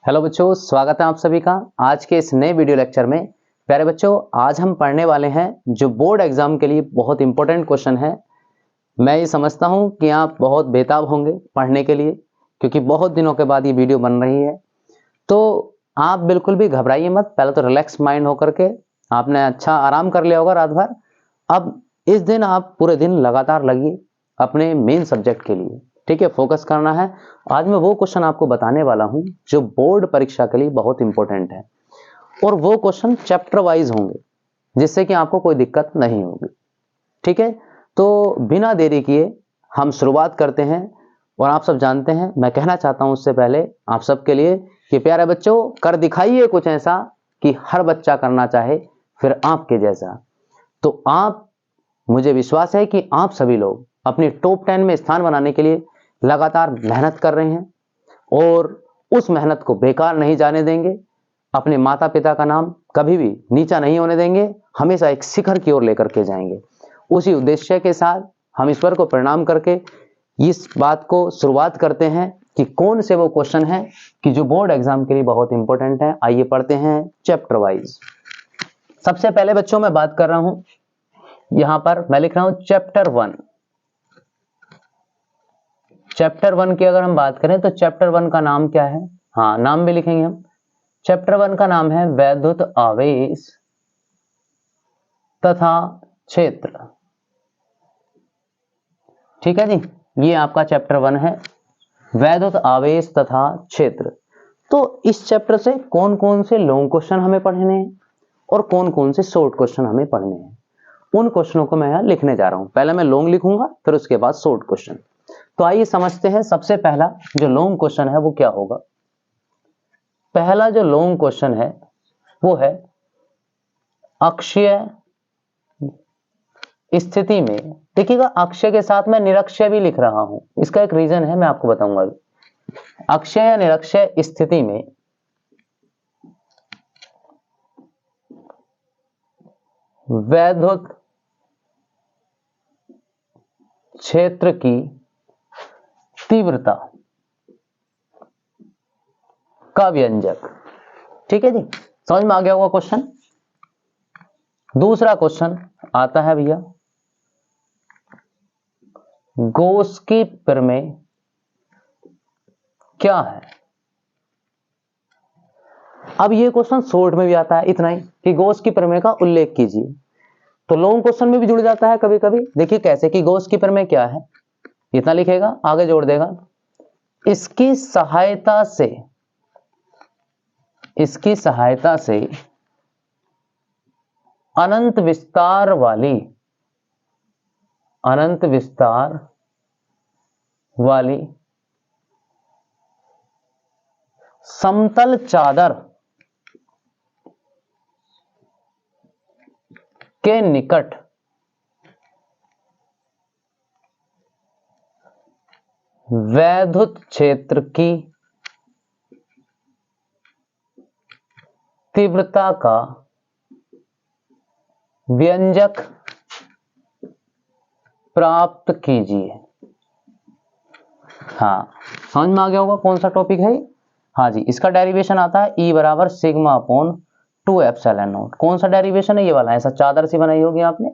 Hello बच्चों, स्वागत है आप सभी का आज के इस नए वीडियो लेक्चर में। प्यारे बच्चों, आज हम पढ़ने वाले हैं जो बोर्ड एग्जाम के लिए बहुत इंपॉर्टेंट क्वेश्चन है। मैं ये समझता हूं कि आप बहुत बेताब होंगे पढ़ने के लिए, क्योंकि बहुत दिनों के बाद ये वीडियो बन रही है। तो आप बिल्कुल भी घबराइए मत। पहले तो रिलैक्स माइंड होकर के आपने अच्छा आराम कर लिया होगा रात भर। अब इस दिन आप पूरे दिन लगातार लगिए अपने मेन सब्जेक्ट के लिए, ठीक है। फोकस करना है। आज मैं वो क्वेश्चन आपको बताने वाला हूं जो बोर्ड परीक्षा के लिए बहुत इंपॉर्टेंट है, और वो क्वेश्चन चैप्टर वाइज होंगे, जिससे कि आपको कोई दिक्कत नहीं होगी, ठीक है। तो बिना देरी किए हम शुरुआत करते हैं। और आप सब जानते हैं, मैं कहना चाहता हूं उससे पहले आप सबके लिए कि प्यारे बच्चों, कर दिखाइए कुछ ऐसा कि हर बच्चा करना चाहे फिर आपके जैसा। तो आप, मुझे विश्वास है कि आप सभी लोग अपनी टॉप 10 में स्थान बनाने के लिए लगातार मेहनत कर रहे हैं, और उस मेहनत को बेकार नहीं जाने देंगे। अपने माता पिता का नाम कभी भी नीचा नहीं होने देंगे, हमेशा एक शिखर की ओर लेकर के जाएंगे। उसी उद्देश्य के साथ हम ईश्वर को प्रणाम करके इस बात को शुरुआत करते हैं कि कौन से वो क्वेश्चन है कि जो बोर्ड एग्जाम के लिए बहुत इंपॉर्टेंट है। आइए पढ़ते हैं चैप्टर वाइज। सबसे पहले बच्चों मैं बात कर रहा हूं, यहां पर मैं लिख रहा हूं चैप्टर 1। चैप्टर 1 की अगर हम बात करें तो चैप्टर 1 का नाम क्या है? हाँ, नाम भी लिखेंगे हम। चैप्टर 1 का नाम है वैद्युत आवेश तथा क्षेत्र। ठीक है जी, ये आपका चैप्टर 1 है, वैद्युत आवेश तथा क्षेत्र। तो इस चैप्टर से कौन कौन से लॉन्ग क्वेश्चन हमें पढ़ने हैं और कौन कौन से शॉर्ट क्वेश्चन हमें पढ़ने हैं, उन क्वेश्चनों को मैं यहां लिखने जा रहा हूं। पहले मैं लॉन्ग लिखूंगा, फिर उसके बाद शॉर्ट क्वेश्चन। तो आइए समझते हैं, सबसे पहला जो लॉन्ग क्वेश्चन है वो क्या होगा। पहला जो लॉन्ग क्वेश्चन है वो है अक्षीय स्थिति में। देखिएगा, अक्षय के साथ मैं निरक्षय भी लिख रहा हूं, इसका एक रीजन है, मैं आपको बताऊंगा अभी। अक्षय या निरक्षय स्थिति में वैद्युत क्षेत्र की तीव्रता का व्यंजक। ठीक है जी, समझ में आ गया होगा क्वेश्चन। दूसरा क्वेश्चन आता है भैया, गॉस की प्रमेय क्या है। अब ये क्वेश्चन शॉर्ट में भी आता है, इतना ही कि गॉस की प्रमेय का उल्लेख कीजिए। तो लॉन्ग क्वेश्चन में भी जुड़ जाता है कभी कभी। देखिए कैसे कि गॉस की प्रमेय क्या है, इतना लिखेगा, आगे जोड़ देगा, इसकी सहायता से अनंत विस्तार वाली समतल चादर के निकट वैद्युत क्षेत्र की तीव्रता का व्यंजक प्राप्त कीजिए। हाँ, समझ में आ गया होगा कौन सा टॉपिक है। हाँ जी, इसका डेरिवेशन आता है E बराबर सिग्मा अपॉन 2 एप्सिलॉन नॉट। कौन सा डेरिवेशन है ये वाला? ऐसा चादर सी बनाई होगी आपने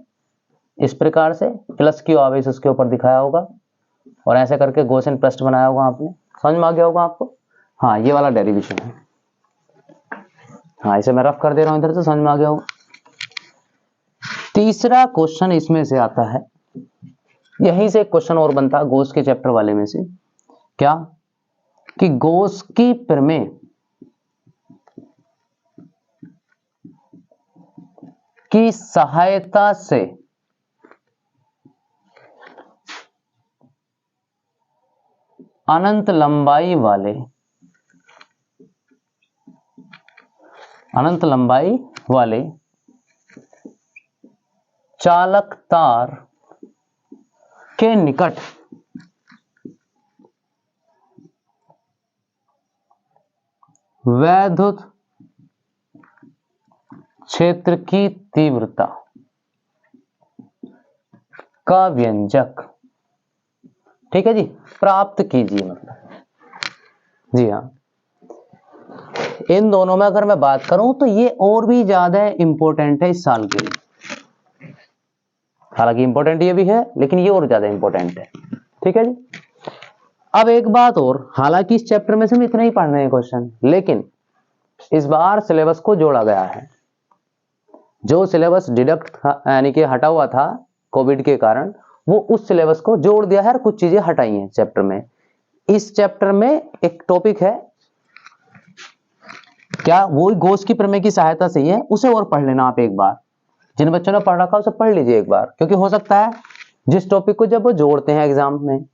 इस प्रकार से, प्लस क्यू आवेश उसके ऊपर दिखाया होगा, और ऐसे करके गॉसियन पृष्ठ बनाया होगा आपने। समझ में आ गया होगा आपको। हाँ, ये वाला डेरिवेशन है। हाँ, इसे मैं रफ कर दे रहा हूं इधर से, समझ में आ गया होगा। तीसरा क्वेश्चन इसमें से आता है, यहीं से एक क्वेश्चन और बनता है गॉस के चैप्टर वाले में से। क्या कि गॉस की प्रमेय की सहायता से अनंत लंबाई वाले चालक तार के निकट वैद्युत क्षेत्र की तीव्रता का व्यंजक, ठीक है जी, प्राप्त कीजिए। मतलब जी हाँ, इन दोनों में अगर मैं बात करूं तो ये और भी ज्यादा इंपॉर्टेंट है इस साल के लिए। हालांकि इंपॉर्टेंट ये भी है लेकिन ये और ज्यादा इंपॉर्टेंट है। ठीक है जी। अब एक बात और, हालांकि इस चैप्टर में से हम इतना ही पढ़ रहे हैं क्वेश्चन, लेकिन इस बार सिलेबस को जोड़ा गया है। जो सिलेबस डिडक्ट यानी कि हटा हुआ था कोविड के कारण, वो उस सिलेबस को जोड़ दिया है और कुछ चीजें हटाई हैं चैप्टर में। इस चैप्टर में एक टॉपिक है क्या, वो घोष की प्रमेय की सहायता से ही है, उसे और पढ़ लेना आप एक बार। जिन बच्चों ने पढ़ रखा उसे पढ़ लीजिए एक बार, क्योंकि हो सकता है जिस टॉपिक को जब वो जोड़ते हैं एग्जाम में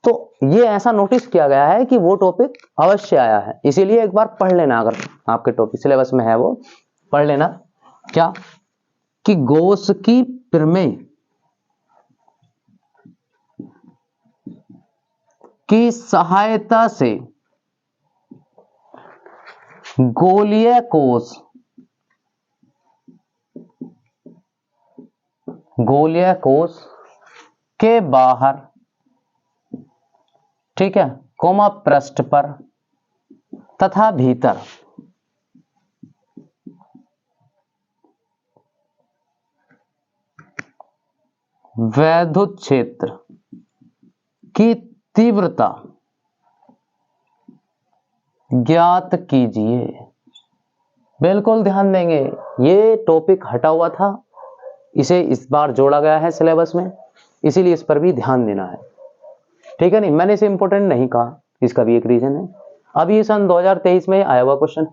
तो ये ऐसा नोटिस किया गया है कि वो टॉपिक अवश्य आया है, इसीलिए एक बार पढ़ लेना। अगर आपके टॉपिक सिलेबस में है वो पढ़ लेना क्या, कि घोष की प्रमेय की सहायता से गोलीय कोश के बाहर, ठीक है, कोमा पृष्ठ पर तथा भीतर वैद्युत क्षेत्र की तीव्रता ज्ञात कीजिए। बिल्कुल ध्यान देंगे, ये टॉपिक हटा हुआ था, इसे इस बार जोड़ा गया है सिलेबस में, इसीलिए इस पर भी ध्यान देना है। ठीक है नहीं, मैंने इसे इंपॉर्टेंट नहीं कहा, इसका भी एक रीजन है। अभी सन 2023 में आया हुआ क्वेश्चन,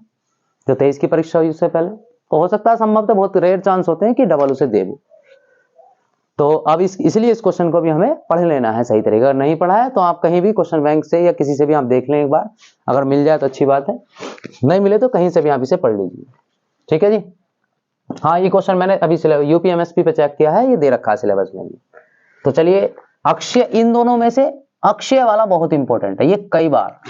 जो 23 की परीक्षा हुई उससे पहले, तो हो सकता है संभवतः बहुत रेयर चांस होते हैं कि डबल उसे दे। तो अब इसलिए इस क्वेश्चन को भी हमें पढ़ लेना है सही तरीके। अगर नहीं पढ़ा है तो आप कहीं भी क्वेश्चन बैंक से या किसी से भी आप देख लें एक बार, अगर मिल जाए तो अच्छी बात है, नहीं मिले तो कहीं से भी आप इसे पढ़ लीजिए। ठीक है जी। हाँ, ये क्वेश्चन मैंने अभी यूपीएमएसपी पे चेक किया है, ये दे रखा है सिलेबस में भी। तो चलिए, अक्षय, इन दोनों में से अक्षय वाला बहुत इंपॉर्टेंट है। ये कई बार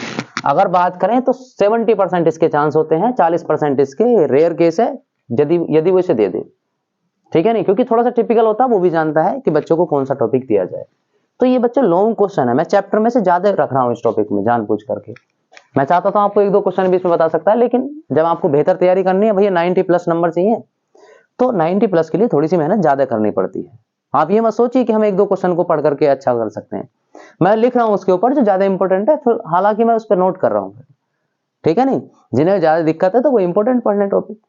अगर बात करें तो 70% इसके चांस होते हैं, 40% इसके रेयर केस है यदि वो इसे दे दे। ठीक है नहीं, क्योंकि थोड़ा सा टिपिकल होता है, वो भी जानता है कि बच्चों को कौन सा टॉपिक दिया जाए। तो ये बच्चे लॉन्ग क्वेश्चन है, मैं चैप्टर में से ज्यादा रख रहा हूँ इस टॉपिक में जानबूझ करके। मैं चाहता था आपको 1-2 क्वेश्चन भी इसमें बता सकता है, लेकिन जब आपको बेहतर तैयारी करनी है भैया, 90+ नंबर चाहिए, तो 90+ के लिए थोड़ी सी मेहनत ज्यादा करनी पड़ती है। आप ये मत सोचिए कि हम 1-2 क्वेश्चन को पढ़ करके अच्छा कर सकते हैं। मैं लिख रहा हूँ उसके ऊपर जो ज्यादा इंपॉर्टेंट है, फिर हालांकि मैं उस पर नोट कर रहा हूँ। ठीक है नहीं, जिन्हें ज्यादा दिक्कत है तो वो इंपॉर्टेंट पढ़ लें टॉपिक।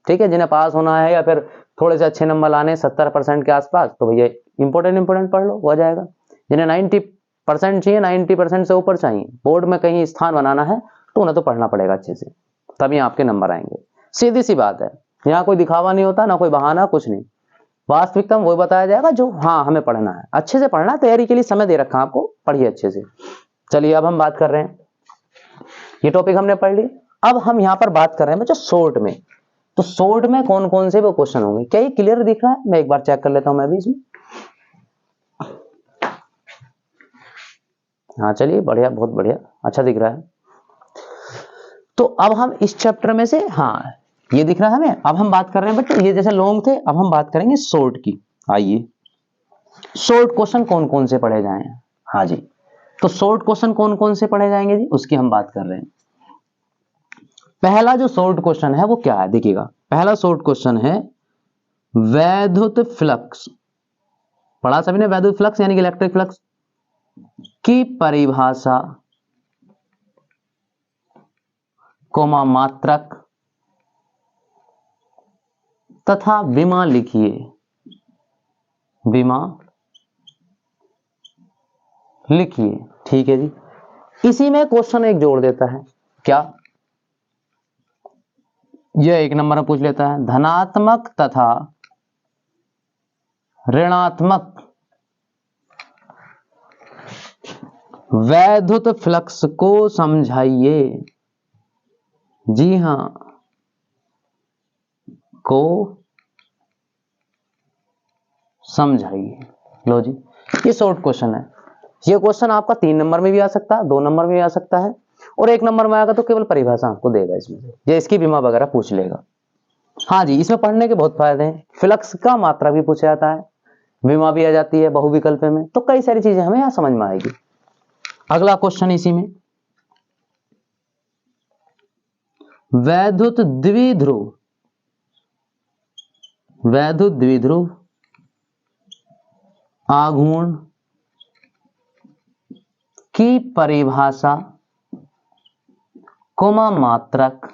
ठीक है, जिन्हें पास होना है या फिर थोड़े से अच्छे नंबर लाने 70% के आसपास, तो भैया इंपॉर्टेंट पढ़ लो, हो जाएगा। जिन्हें 90% चाहिए, 90% से ऊपर चाहिए, बोर्ड में कहीं स्थान बनाना है, तो उन्हें तो पढ़ना पड़ेगा अच्छे से, तभी आपके नंबर आएंगे। सीधी सी बात है, यहाँ कोई दिखावा नहीं होता, ना कोई बहाना, कुछ नहीं। वास्तविकता में वही बताया जाएगा जो हाँ हमें पढ़ना है, अच्छे से पढ़ना। तैयारी के लिए समय दे रखा है आपको, पढ़िए अच्छे से। चलिए, अब हम बात कर रहे हैं, ये टॉपिक हमने पढ़ लिया। अब हम यहाँ पर बात कर रहे हैं बच्चों शॉर्ट में। तो शॉर्ट में कौन कौन से वो क्वेश्चन होंगे, क्या ये क्लियर दिख रहा है? मैं एक बार चेक कर लेता हूं मैं भी इसमें। हाँ चलिए, बढ़िया, बहुत बढ़िया, अच्छा दिख रहा है। तो अब हम इस चैप्टर में से, हाँ ये दिख रहा है हमें। अब हम बात कर रहे हैं बच्चों, ये जैसे लॉन्ग थे, अब हम बात करेंगे शॉर्ट की। आइए, शॉर्ट क्वेश्चन कौन कौन से पढ़े जाए। हाँ जी, तो शॉर्ट क्वेश्चन कौन कौन से पढ़े जाएंगे जी, उसकी हम बात कर रहे हैं। पहला जो शॉर्ट क्वेश्चन है वो क्या है, देखिएगा। पहला शॉर्ट क्वेश्चन है वैद्युत फ्लक्स। पढ़ा सभी ने वैद्युत फ्लक्स यानी कि इलेक्ट्रिक फ्लक्स की परिभाषा, कोमा मात्रक तथा विमा लिखिए। विमा लिखिए, ठीक है जी। इसी में क्वेश्चन एक जोड़ देता है, क्या? यह 1 नंबर में पूछ लेता है, धनात्मक तथा ऋणात्मक वैद्युत फ्लक्स को समझाइए। जी हां, को समझाइए। लो जी, ये शॉर्ट क्वेश्चन है। ये क्वेश्चन आपका 3 नंबर में भी आ सकता है, 2 नंबर में भी आ सकता है, और 1 नंबर में आएगा तो केवल परिभाषा आपको देगा इसमें से, या इसकी विमा वगैरह पूछ लेगा। हाँ जी, इसमें पढ़ने के बहुत फायदे हैं। फ्लक्स का मात्रा भी पूछा जाता है, विमा भी आ जाती है बहुविकल्प में, तो कई सारी चीजें हमें यहां समझ में आएगी। अगला क्वेश्चन इसी में, वैद्युत द्विध्रुव, वैद्युत द्विध्रुव आघूर्ण की परिभाषा, कोमा मात्रक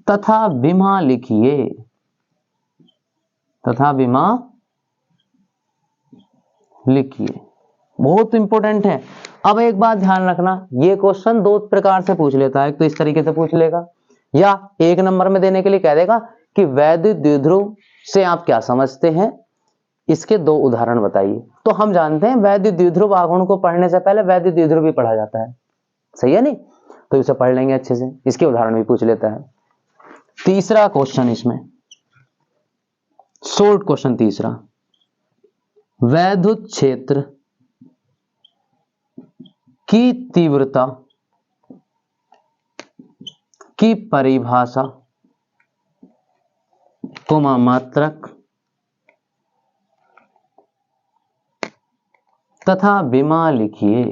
तथा विमा लिखिए, तथा विमा लिखिए। बहुत इंपॉर्टेंट है। अब एक बात ध्यान रखना, ये क्वेश्चन दो प्रकार से पूछ लेता है। एक तो इस तरीके से पूछ लेगा, या एक नंबर में देने के लिए कह देगा कि वैद्युत द्विध्रुव से आप क्या समझते हैं, इसके दो उदाहरण बताइए। तो हम जानते हैं वैद्युत द्विध्रुव आघूर्ण को पढ़ने से पहले वैद्युत द्विध्रुव भी पढ़ा जाता है, सही है नहीं? तो इसे पढ़ लेंगे अच्छे से, इसके उदाहरण भी पूछ लेता है। तीसरा क्वेश्चन इसमें शॉर्ट क्वेश्चन तीसरा, वैद्युत क्षेत्र की तीव्रता की परिभाषा, कोमा मात्रक तथा विमा लिखिए।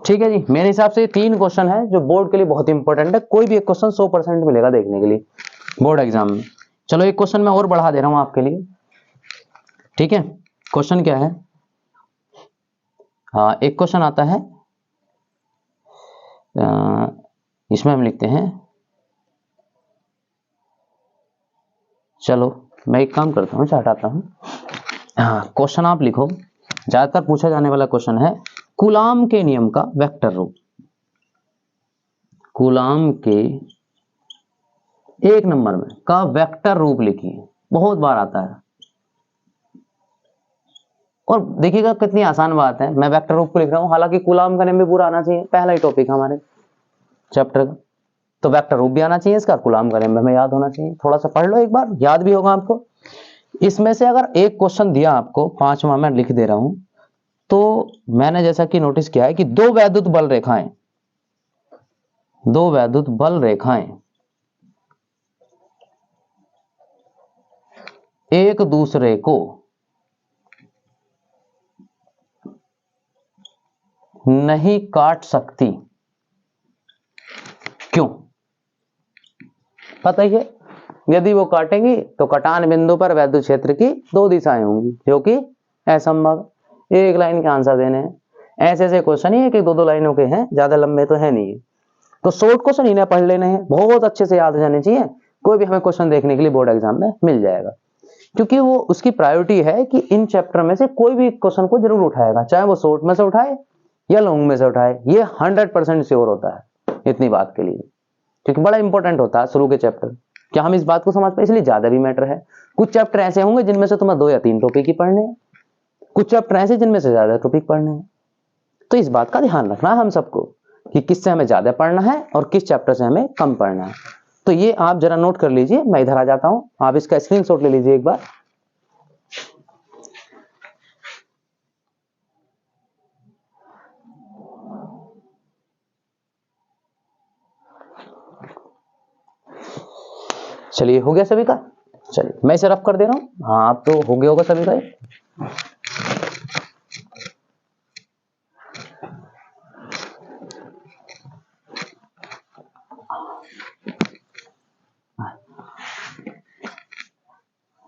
ठीक है जी, मेरे हिसाब से तीन क्वेश्चन है जो बोर्ड के लिए बहुत इंपॉर्टेंट है। कोई भी एक क्वेश्चन 100% मिलेगा देखने के लिए बोर्ड एग्जाम में। चलो एक क्वेश्चन मैं और बढ़ा दे रहा हूं आपके लिए, ठीक है? क्वेश्चन क्या है? हाँ, एक क्वेश्चन आता है, इसमें हम लिखते हैं, चलो मैं एक काम करता हूँ, हटाता हूँ। हाँ, क्वेश्चन आप लिखो, ज्यादातर पूछा जाने वाला क्वेश्चन है, कूलाम के नियम का वेक्टर रूप। कूलाम के एक नंबर में का वेक्टर रूप लिखिए, बहुत बार आता है। और देखिएगा कितनी आसान बात है, मैं वेक्टर रूप को लिख रहा हूं, हालांकि कूलाम का नियम भी पूरा आना चाहिए, पहला ही टॉपिक हमारे चैप्टर का, तो वेक्टर रूप भी आना चाहिए इसका, कूलाम का नियम हमें याद होना चाहिए। थोड़ा सा पढ़ लो एक बार, याद भी होगा आपको। इसमें से अगर एक क्वेश्चन दिया आपको, पांचवा मैं लिख दे रहा हूं, तो मैंने जैसा कि नोटिस किया है कि दो वैद्युत बल रेखाएं, दो वैद्युत बल रेखाएं एक दूसरे को नहीं काट सकती, क्यों? पता ही है, यदि वो काटेंगी तो कटान बिंदु पर वैद्युत क्षेत्र की दो दिशाएं होंगी, जो कि असंभव। एक लाइन के आंसर देने हैं, ऐसे ऐसे क्वेश्चन ही है कि दो दो लाइनों के हैं, ज्यादा लंबे तो है नहीं। तो शॉर्ट क्वेश्चन इन्हें पढ़ लेने हैं, बहुत अच्छे से याद हो जाने चाहिए। कोई भी हमें क्वेश्चन देखने के लिए बोर्ड एग्जाम में मिल जाएगा, क्योंकि वो उसकी प्रायोरिटी है कि इन चैप्टर में से कोई भी क्वेश्चन को जरूर उठाएगा, चाहे वो शॉर्ट में से उठाए या लॉन्ग में से उठाए, ये 100% श्योर होता है इतनी बात के लिए, क्योंकि बड़ा इंपॉर्टेंट होता है शुरू के चैप्टर। क्या हम इस बात को समझ पाए? इसलिए ज्यादा भी मैटर है। कुछ चैप्टर ऐसे होंगे जिनमें से तुम्हें 2 या 3 टॉपिक ही पढ़ने हैं, कुछ चैप्टर ऐसे जिनमें से ज्यादा टॉपिक पढ़ने हैं। तो इस बात का ध्यान रखना है हम सबको कि किससे हमें ज्यादा पढ़ना है और किस चैप्टर से हमें कम पढ़ना है। तो ये आप जरा नोट कर लीजिए, मैं इधर आ जाता हूं, आप इसका स्क्रीनशॉट ले लीजिए एक बार। चलिए, हो गया सभी का? चलिए मैं इसे रफ कर दे रहा हूं। हाँ, आप तो हो गया होगा सभी का।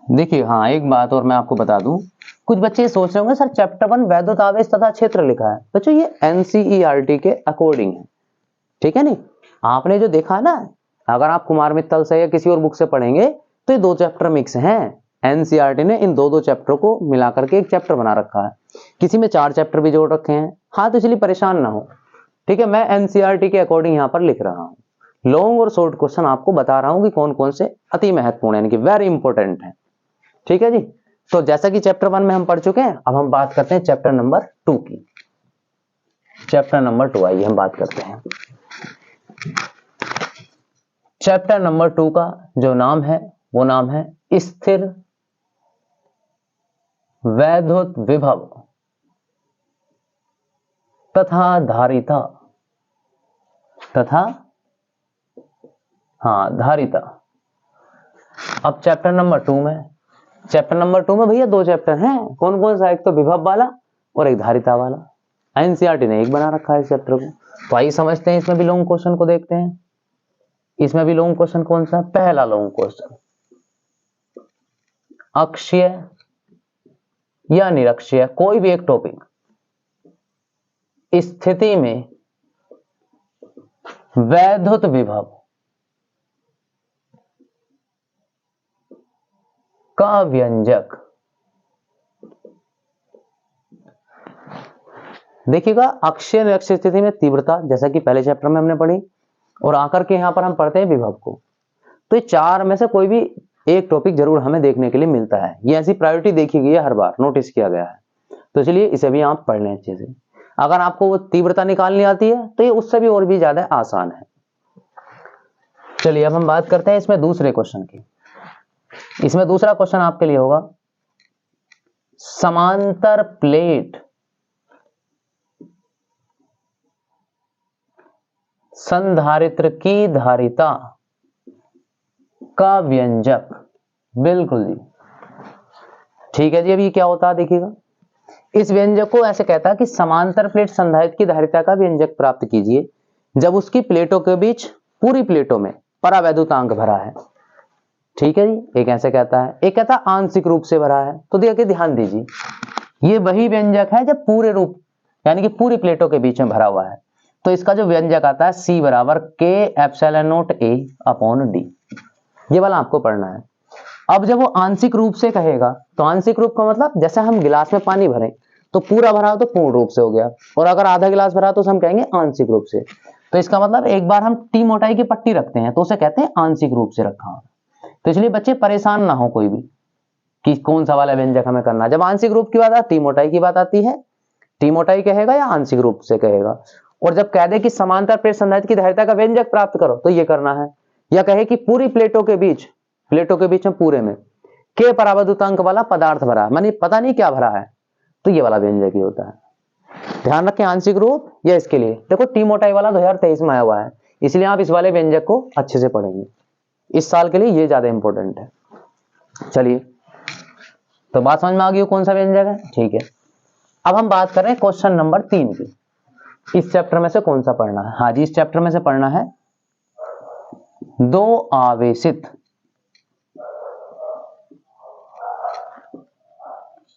देखिए, हाँ एक बात और मैं आपको बता दूं, कुछ बच्चे सोच रहे होंगे सर चैप्टर 1 वैद्युत आवेश तथा क्षेत्र लिखा है। बच्चों ये एनसीईआरटी के अकॉर्डिंग है, ठीक है नहीं? आपने जो देखा ना, अगर आप कुमार मित्तल से या किसी और बुक से पढ़ेंगे तो ये 2 चैप्टर मिक्स हैं। एनसीईआरटी ने इन दो चैप्टर को मिलाकर के एक चैप्टर बना रखा है, किसी में 4 चैप्टर भी जोड़ रखे हैं। हाँ, तो इसलिए परेशान ना हो, ठीक है? मैं एनसीईआरटी के अकॉर्डिंग यहाँ पर लिख रहा हूँ। लॉन्ग और शॉर्ट क्वेश्चन आपको बता रहा हूँ कि कौन कौन से अति महत्वपूर्ण है, यानी कि वेरी इंपॉर्टेंट है, ठीक है जी? तो जैसा कि चैप्टर 1 में हम पढ़ चुके हैं, अब हम बात करते हैं चैप्टर नंबर 2 की। चैप्टर नंबर 2 आइए हम बात करते हैं। चैप्टर नंबर 2 का जो नाम है वो नाम है स्थिर वैद्युत विभव तथा धारिता, धारिता। अब चैप्टर नंबर 2 में भैया 2 चैप्टर हैं, कौन कौन सा? एक तो विभव वाला और एक धारिता वाला। एनसीईआरटी ने एक बना रखा है इस चैप्टर को, तो आइए समझते हैं इसमें भी लॉन्ग क्वेश्चन को देखते हैं। इसमें भी लॉन्ग क्वेश्चन कौन सा? पहला लॉन्ग क्वेश्चन, अक्षीय या निरक्षीय कोई भी एक टॉपिक स्थिति में वैद्युत विभव का व्यंजक। देखिएगा, अक्षीय निरक्षीय स्थिति में तीव्रता, जैसा कि पहले चैप्टर में हमने पढ़ी, और आकर के यहां पर हम पढ़ते हैं विभव को। तो ये चार में से कोई भी एक टॉपिक जरूर हमें देखने के लिए मिलता है। ये ऐसी प्रायोरिटी देखी गई है, हर बार नोटिस किया गया है। तो इसलिए इसे भी आप पढ़ लें अच्छे से। अगर आपको वो तीव्रता निकालनी आती है तो ये उससे भी और भी ज्यादा आसान है। चलिए अब हम बात करते हैं इसमें दूसरे क्वेश्चन की। इसमें दूसरा क्वेश्चन आपके लिए होगा, समांतर प्लेट संधारित्र की धारिता का व्यंजक। बिल्कुल जी, ठीक है जी। अभी क्या होता है देखिएगा, इस व्यंजक को ऐसे कहता है कि समांतर प्लेट संधारित्र की धारिता का व्यंजक प्राप्त कीजिए जब उसकी प्लेटों के बीच, पूरी प्लेटों में परावैद्युतांक भरा है। ठीक है जी, एक ऐसे कहता है, एक कहता है आंशिक रूप से भरा है। तो देखिए ध्यान दीजिए, ये वही व्यंजक है जब पूरे रूप यानी कि पूरी प्लेटों के बीच में भरा हुआ है। तो इसका जो व्यंजक आता है C बराबर K epsilon not A upon D, ये वाला आपको पढ़ना है। अब जब वो आंशिक रूप से कहेगा तो आंशिक रूप का मतलब, जैसे हम गिलास में पानी भरें तो पूरा भरा हो तो पूर्ण रूप से हो गया, और अगर आधा गिलास भरा तो हम कहेंगे आंशिक रूप से। तो इसका मतलब एक बार हम टी मोटाई की पट्टी रखते हैं तो उसे कहते हैं आंशिक रूप से रखा हो। तो इसलिए बच्चे परेशान ना हो कोई भी कि कौन सा वाला व्यंजक हमें करना। जब आंशिक रूप की बात आती, टी मोटाई की बात आती है, टी मोटाई कहेगा या आंशिक रूप से कहेगा। और जब कह दे कि समांतर प्लेट संधारित्र की धारिता का व्यंजक प्राप्त करो तो ये करना है। या कहे कि पूरी प्लेटों के बीच में पूरे में के परावैद्युतांक वाला पदार्थ भरा है, मानी पता नहीं क्या भरा है, तो ये वाला व्यंजक ही होता है। ध्यान रखें, आंशिक रूप या इसके लिए देखो टी मोटाई वाला 2023 में आया हुआ है, इसलिए आप इस वाले व्यंजक को अच्छे से पढ़ेंगे। इस साल के लिए ये ज्यादा इंपॉर्टेंट है। चलिए, तो बात समझ में आ गई कौन सा व्यंजक है। ठीक है, अब हम बात कर रहे हैं क्वेश्चन नंबर 3 की। इस चैप्टर में से कौन सा पढ़ना है? हाँ जी, इस चैप्टर में से पढ़ना है, दो आवेशित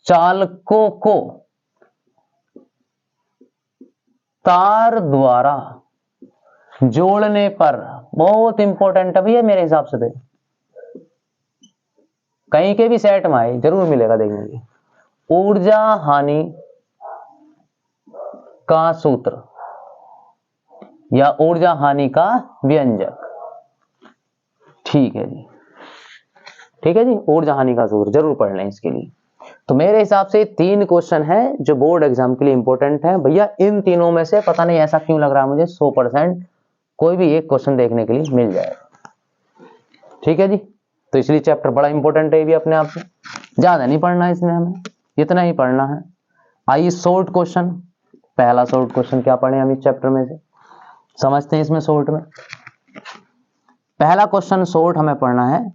चालकों को तार द्वारा जोड़ने पर, बहुत इंपॉर्टेंट है भैया मेरे हिसाब से, कहीं के भी सेट में आए जरूर मिलेगा देखने, ऊर्जा हानि का सूत्र या ऊर्जा हानि का व्यंजक। ठीक है जी, ठीक है जी, ऊर्जा हानि का सूत्र जरूर पढ़ लें इसके लिए। तो मेरे हिसाब से 3 क्वेश्चन है जो बोर्ड एग्जाम के लिए इंपॉर्टेंट है भैया। इन तीनों में से पता नहीं ऐसा क्यों लग रहा है मुझे 100% कोई भी एक क्वेश्चन देखने के लिए मिल जाएगा। ठीक है जी, तो इसलिए चैप्टर बड़ा इंपॉर्टेंट है भी अपने आप में, ज्यादा नहीं पढ़ना है इसमें, हमें इतना ही पढ़ना है। आइए शॉर्ट क्वेश्चन, पहला शॉर्ट क्वेश्चन क्या पढ़े हम इस चैप्टर में से, समझते हैं। इसमें शॉर्ट में पहला क्वेश्चन शॉर्ट हमें पढ़ना है,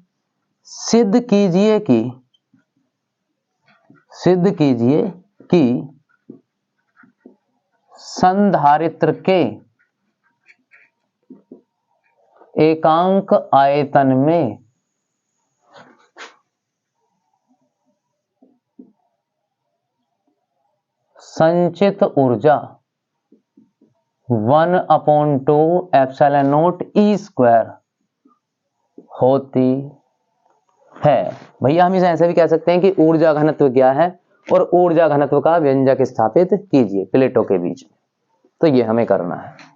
सिद्ध कीजिए कि संधारित्र के एकांक आयतन में संचित ऊर्जा 1/2 एप्सिलॉन नॉट ई स्क्वायर होती है। भैया हम इसे ऐसे भी कह सकते हैं कि ऊर्जा घनत्व क्या है, और ऊर्जा घनत्व का व्यंजक स्थापित कीजिए प्लेटों के बीच में। तो ये हमें करना है।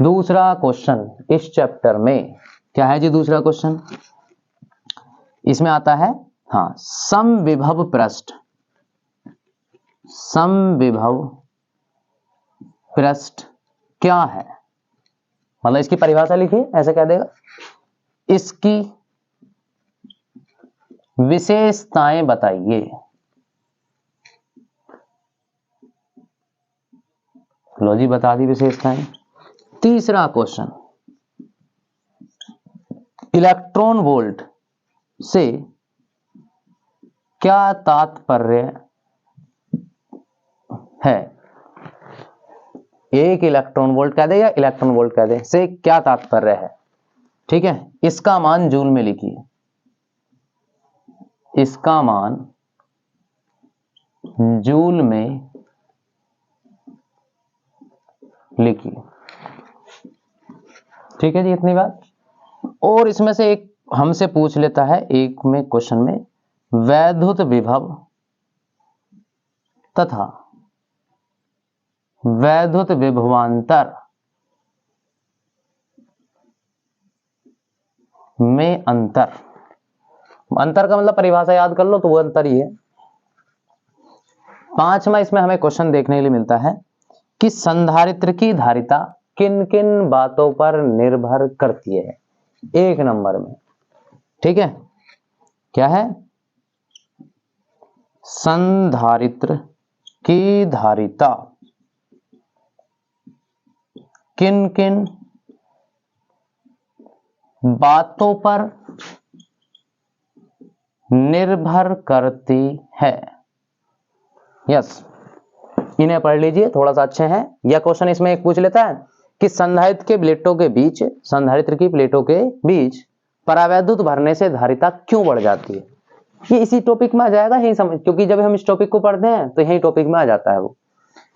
दूसरा क्वेश्चन इस चैप्टर में क्या है जी? दूसरा क्वेश्चन इसमें आता है, हाँ, समविभव पृष्ठ क्या है? मतलब इसकी परिभाषा लिखिए, ऐसे कह देगा, इसकी विशेषताएं बताइए। लो जी, बता दी विशेषताएं। तीसरा क्वेश्चन, इलेक्ट्रॉन वोल्ट से क्या तात्पर्य है? 1 इलेक्ट्रॉन वोल्ट कह दे या इलेक्ट्रॉन वोल्ट कह दे, से क्या तात्पर्य है, ठीक है। इसका मान जूल में लिखिए, इसका मान जूल में लिखिए, ठीक है जी, इतनी बात। और इसमें से एक हमसे पूछ लेता है एक में क्वेश्चन में, वैद्युत विभव तथा वैद्युत विभवांतर में अंतर। अंतर का मतलब परिभाषा याद कर लो तो वो अंतर ही है। 5वां इसमें हमें क्वेश्चन देखने के लिए मिलता है कि संधारित्र की धारिता किन किन बातों पर निर्भर करती है, 1 नंबर में, ठीक है। क्या है, संधारित्र की धारिता किन किन बातों पर निर्भर करती है। यस, इन्हें पढ़ लीजिए, थोड़ा सा अच्छे हैं। यह क्वेश्चन इसमें एक पूछ लेता है कि संधारित्र के प्लेटों के बीच, संधारित्र की प्लेटों के बीच परावैद्युत भरने से धारिता क्यों बढ़ जाती है। ये इसी टॉपिक में आ जाएगा, यही समझ, क्योंकि जब हम इस टॉपिक को पढ़ते हैं तो यही टॉपिक में आ जाता है वो,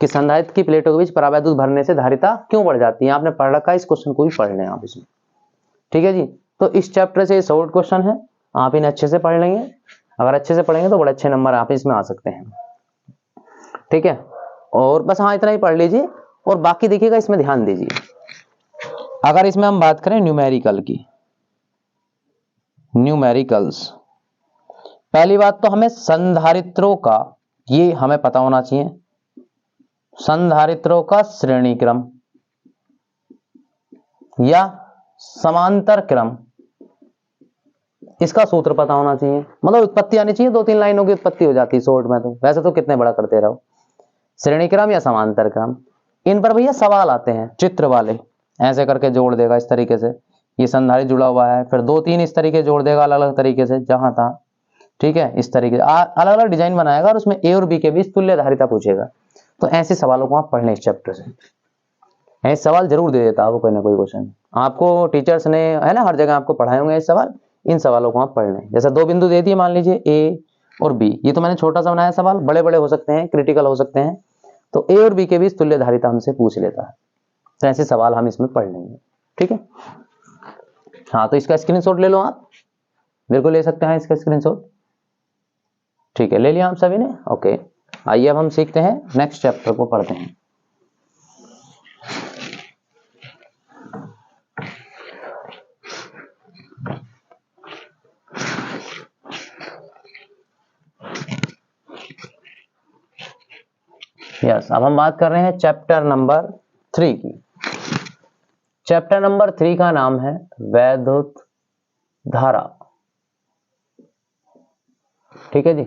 कि संधारित्र की प्लेटों के बीच परावैद्युत भरने से धारिता क्यों बढ़ जाती है। आपने पढ़ रखा है, इस क्वेश्चन को भी पढ़ लें आप इसमें, ठीक है जी। तो इस चैप्टर से शॉर्ट क्वेश्चन है, आप इन्हें अच्छे से पढ़ लेंगे। अगर अच्छे से पढ़ेंगे तो बड़े अच्छे नंबर आप इसमें आ सकते हैं, ठीक है। और बस हाँ, इतना ही पढ़ लीजिए और बाकी देखिएगा, इसमें ध्यान दीजिए। अगर इसमें हम बात करें न्यूमेरिकल की, न्यूमेरिकल्स, पहली बात तो हमें संधारित्रों का, ये हमें पता होना चाहिए, संधारित्रों का श्रेणी क्रम या समांतर क्रम, इसका सूत्र पता होना चाहिए। मतलब उत्पत्ति आनी चाहिए, 2-3 लाइनों की उत्पत्ति हो जाती है शॉर्ट में, तो वैसे तो कितने बड़ा करते रहो। श्रेणी क्रम या समांतर क्रम, इन पर भैया सवाल आते हैं चित्र वाले, ऐसे करके जोड़ देगा इस तरीके से, ये संधारित्र जुड़ा हुआ है, फिर 2-3 इस तरीके जोड़ देगा अलग अलग तरीके से जहां तहां, ठीक है। इस तरीके से अलग अलग डिजाइन बनाएगा और उसमें ए और बी के बीच तुल्य धारिता पूछेगा। तो ऐसे सवालों को आप पढ़ लें इस चैप्टर से, ऐसे सवाल जरूर दे देता है वो कोई ना कोई क्वेश्चन, आपको टीचर्स ने, है ना, हर जगह आपको पढ़ाए होंगे इस सवाल। इन सवालों को आप पढ़ लें। जैसे 2 बिंदु दे दिए, मान लीजिए ए और बी, ये तो मैंने छोटा सा बनाया सवाल, बड़े बड़े हो सकते हैं, क्रिटिकल हो सकते हैं। तो ए और बी के बीच तुल्य धारिता हमसे पूछ लेता है, तो ऐसे सवाल हम इसमें पढ़ लेंगे, ठीक है। हाँ, तो इसका स्क्रीनशॉट ले लो आप, बिल्कुल ले सकते हैं इसका स्क्रीनशॉट, ठीक है, ले लिया आप सभी ने, ओके। आइए अब हम सीखते हैं, नेक्स्ट चैप्टर को पढ़ते हैं। यस, अब हम बात कर रहे हैं चैप्टर नंबर 3 की। चैप्टर नंबर 3 का नाम है वैद्युत धारा, ठीक है जी।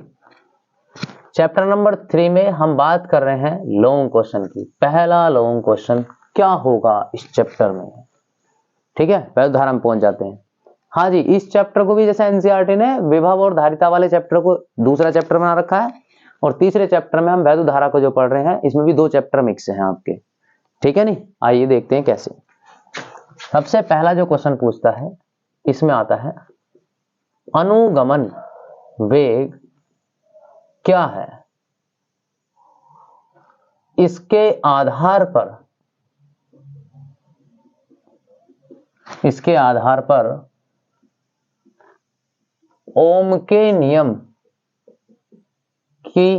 चैप्टर नंबर 3 में हम बात कर रहे हैं लॉन्ग क्वेश्चन की। पहला लॉन्ग क्वेश्चन क्या होगा इस चैप्टर में, ठीक है, वैद्युत धारा में पहुंच जाते हैं। हाँ जी, इस चैप्टर को भी जैसे एनसीईआरटी ने विभव और धारिता वाले चैप्टर को दूसरा चैप्टर बना रखा है, और तीसरे चैप्टर में हम वैद्युत धारा को जो पढ़ रहे हैं, इसमें भी 2 चैप्टर मिक्स हैं आपके, ठीक है नी। आइए देखते हैं कैसे। सबसे पहला जो क्वेश्चन पूछता है, इसमें आता है अनुगमन वेग क्या है, इसके आधार पर ओम के नियम की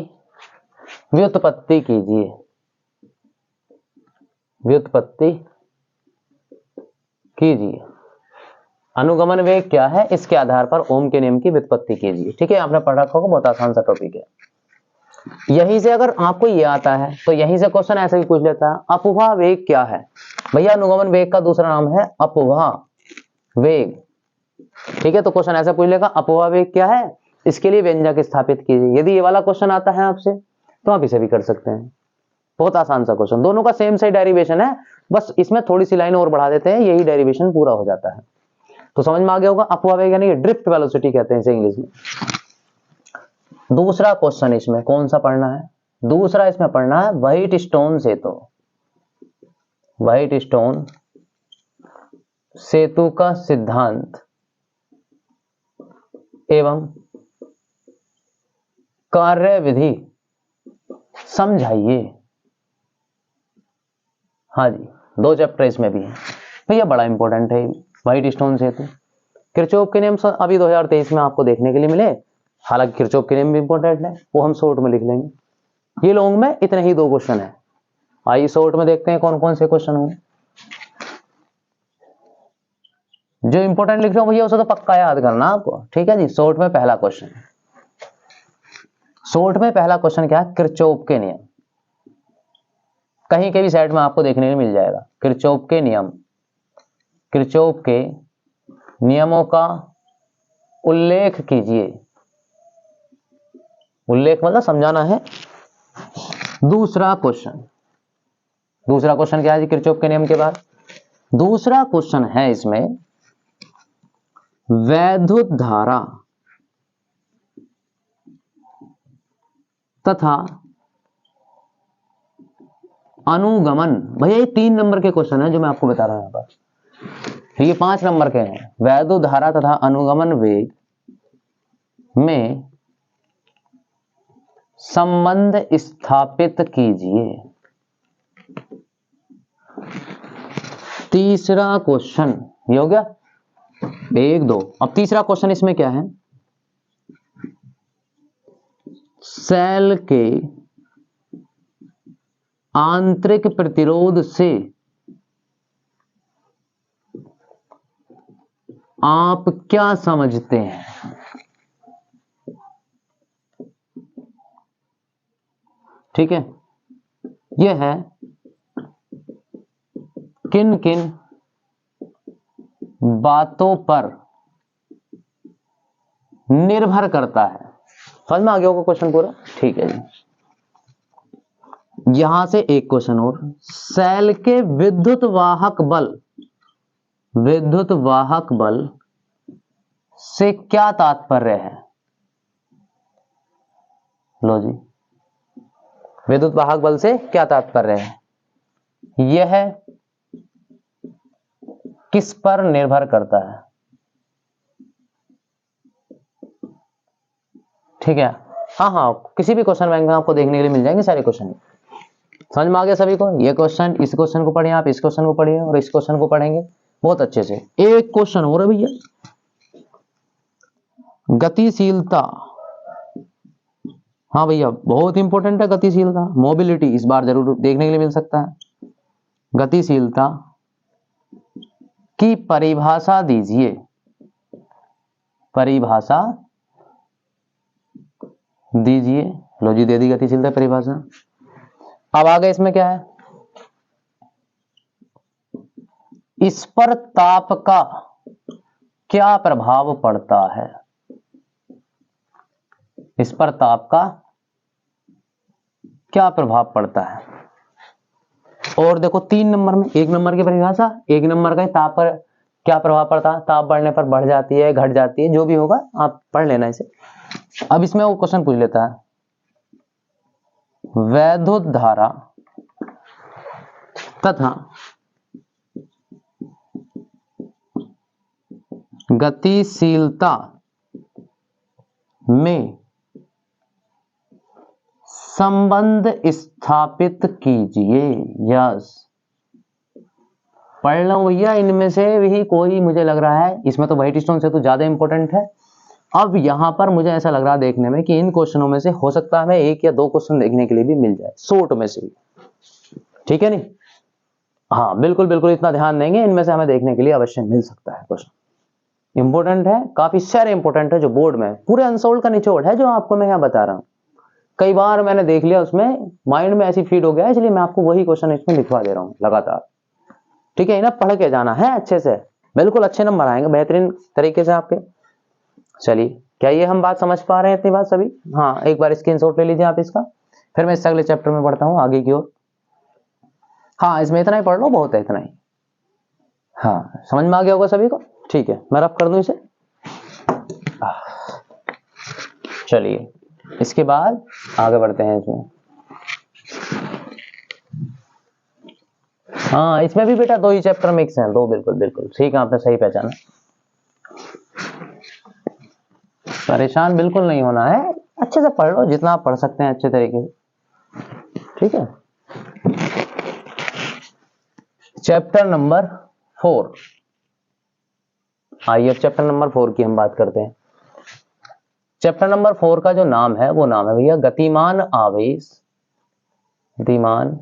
व्युत्पत्ति कीजिए। व्युत्पत्ति कीजिए, अनुगमन वेग क्या है, इसके आधार पर ओम के नियम की व्युत्पत्ति कीजिए, ठीक है। आपने पढ़ा होगा, बहुत आसान सा टॉपिक है। यहीं से अगर आपको ये आता है तो यहीं से क्वेश्चन ऐसे भी पूछ लेता है, अपवाह वेग क्या है। भैया अनुगमन वेग का दूसरा नाम है अपवाह वेग, ठीक है। तो क्वेश्चन ऐसा पूछ लेगा, अपवाह वेग क्या है, इसके लिए व्यंजक स्थापित कीजिए। यदि ये वाला क्वेश्चन आता है आपसे तो आप इसे भी कर सकते हैं, बहुत आसान सा क्वेश्चन, दोनों का सेम से डेरिवेशन है, बस इसमें थोड़ी सी लाइन और बढ़ा देते हैं, यही डेरिवेशन पूरा हो जाता है। तो समझ में आ गया होगा, अपवाह वेग यानी ड्रिफ्ट वेलोसिटी कहते हैं इसे इंग्लिश में। दूसरा क्वेश्चन इसमें कौन सा पढ़ना है, दूसरा इसमें पढ़ना है व्हाइट स्टोन से, तो व्हाइटस्टोन सेतु का सिद्धांत एवं कार्यविधि समझाइए। हाँ जी, 2 चैप्टर इसमें भी है भैया, बड़ा इंपॉर्टेंट है व्हाइटस्टोन सेतु। किरचॉफ के नियम अभी 2023 में आपको देखने के लिए मिले, हालांकि किरचॉफ के नियम भी इंपॉर्टेंट है, वो हम शॉर्ट में लिख लेंगे। ये लॉन्ग में इतने ही 2 क्वेश्चन है। आइए शॉर्ट में देखते हैं कौन कौन से क्वेश्चन होंगे। जो इंपॉर्टेंट लिख रहा हूं भैया उसे तो पक्का याद करना आपको, ठीक है जी। शॉर्ट में पहला क्वेश्चन, शॉर्ट में पहला क्वेश्चन क्या है? किरचॉफ के नियम। कहीं के भी साइड में आपको देखने को मिल जाएगा, किरचॉफ के नियम। किरचॉफ के नियमों का उल्लेख कीजिए। उल्लेख मतलब समझाना है। दूसरा क्वेश्चन, दूसरा क्वेश्चन क्या है जी किरचॉफ के नियम के बाद? दूसरा क्वेश्चन है इसमें वैद्युत धारा तथा अनुगमन। भैया ये 3 नंबर के क्वेश्चन है जो मैं आपको बता रहा हूं यहाँ पर, ये 5 नंबर के हैं। वैद्युत धारा तथा अनुगमन वेग में संबंध स्थापित कीजिए। तीसरा क्वेश्चन ये हो गया 1 2। अब तीसरा क्वेश्चन इसमें क्या है? सेल के आंतरिक प्रतिरोध से आप क्या समझते हैं? ठीक है, यह है किन किन बातों पर निर्भर करता है। समझ में आ गया होगा क्वेश्चन पूरा? ठीक है जी। यहां से एक क्वेश्चन और, सेल के विद्युत वाहक बल, विद्युत वाहक बल से क्या तात्पर्य है? लो जी, विद्युत वाहक बल से क्या तात्पर्य है? यह किस पर निर्भर करता है? ठीक है, हाँ, किसी भी क्वेश्चन बैंक में आपको देखने के लिए मिल जाएंगे सारे क्वेश्चन। समझ में आ गया सभी को? ये क्वेश्चन, इस क्वेश्चन को पढ़िए आप, इस क्वेश्चन को पढ़िए और इस क्वेश्चन को पढ़ेंगे बहुत अच्छे से। एक क्वेश्चन हो रहा है भैया, गतिशीलता। हाँ भैया, बहुत इंपॉर्टेंट है गतिशीलता। मोबिलिटी इस बार जरूर देखने के लिए मिल सकता है। गतिशीलता की परिभाषा दीजिए। परिभाषा दीजिए। लो जी, दे दी गतिशीलता परिभाषा। अब आगे इसमें क्या है? इस पर ताप का क्या प्रभाव पड़ता है? इस पर ताप का क्या प्रभाव पड़ता है? और देखो 3 नंबर में, 1 नंबर की परिभाषा, 1 नंबर का ताप पर क्या प्रभाव पड़ता है? ताप बढ़ने पर बढ़ जाती है, घट जाती है, जो भी होगा आप पढ़ लेना इसे। अब इसमें वो क्वेश्चन पूछ लेता है, वैद्युत धारा तथा गतिशीलता में संबंध स्थापित कीजिए। यस, पढ़ लो भैया, इनमें से भी कोई मुझे लग रहा है, इसमें तो व्हाइटस्टोन से तो ज्यादा इंपॉर्टेंट है। अब यहां पर मुझे ऐसा लग रहा है देखने में कि इन क्वेश्चनों में से हो सकता है हमें 1 या 2 क्वेश्चन देखने के लिए भी मिल जाए, शॉर्ट में से भी। ठीक है नहीं? हाँ बिल्कुल बिल्कुल, इतना ध्यान देंगे, इनमें से हमें देखने के लिए अवश्य मिल सकता है क्वेश्चन। इंपॉर्टेंट है, काफी सारे इंपॉर्टेंट है जो बोर्ड में पूरे अनसोल्ड का निचोड़ है जो आपको मैं यहाँ बता रहा हूँ। कई बार मैंने देख लिया, उसमें माइंड में ऐसी फीड हो गया, इसलिए मैं आपको वही क्वेश्चन इसमें लिखवा दे रहा हूँ लगातार। ठीक है ना? पढ़ के जाना है अच्छे से, बिल्कुल अच्छे नंबर आएंगे बेहतरीन तरीके से आपके। चलिए, क्या ये हम बात समझ पा रहे हैं इतनी बात सभी? हाँ, एक बार स्क्रीनशॉट ले लीजिए आप इसका, फिर मैं इस अगले चैप्टर में बढ़ता हूँ आगे की ओर। हाँ, इसमें इतना ही पढ़ लो, बहुत है इतना ही। हाँ, समझ में आ गया होगा सभी को? ठीक है, मैं रफ कर दूं इसे। चलिए, इसके बाद आगे बढ़ते हैं इसमें। हाँ, इसमें भी बेटा दो ही चैप्टर मिक्स हैं, दो, बिल्कुल बिल्कुल ठीक है, आपने सही पहचाना। परेशान बिल्कुल नहीं होना है, अच्छे से पढ़ लो जितना आप पढ़ सकते हैं अच्छे तरीके से, ठीक है। चैप्टर नंबर 4, आइए अब चैप्टर नंबर 4 की हम बात करते हैं। चैप्टर नंबर 4 का जो नाम है वो नाम है भैया गतिमान आवेश, गतिमान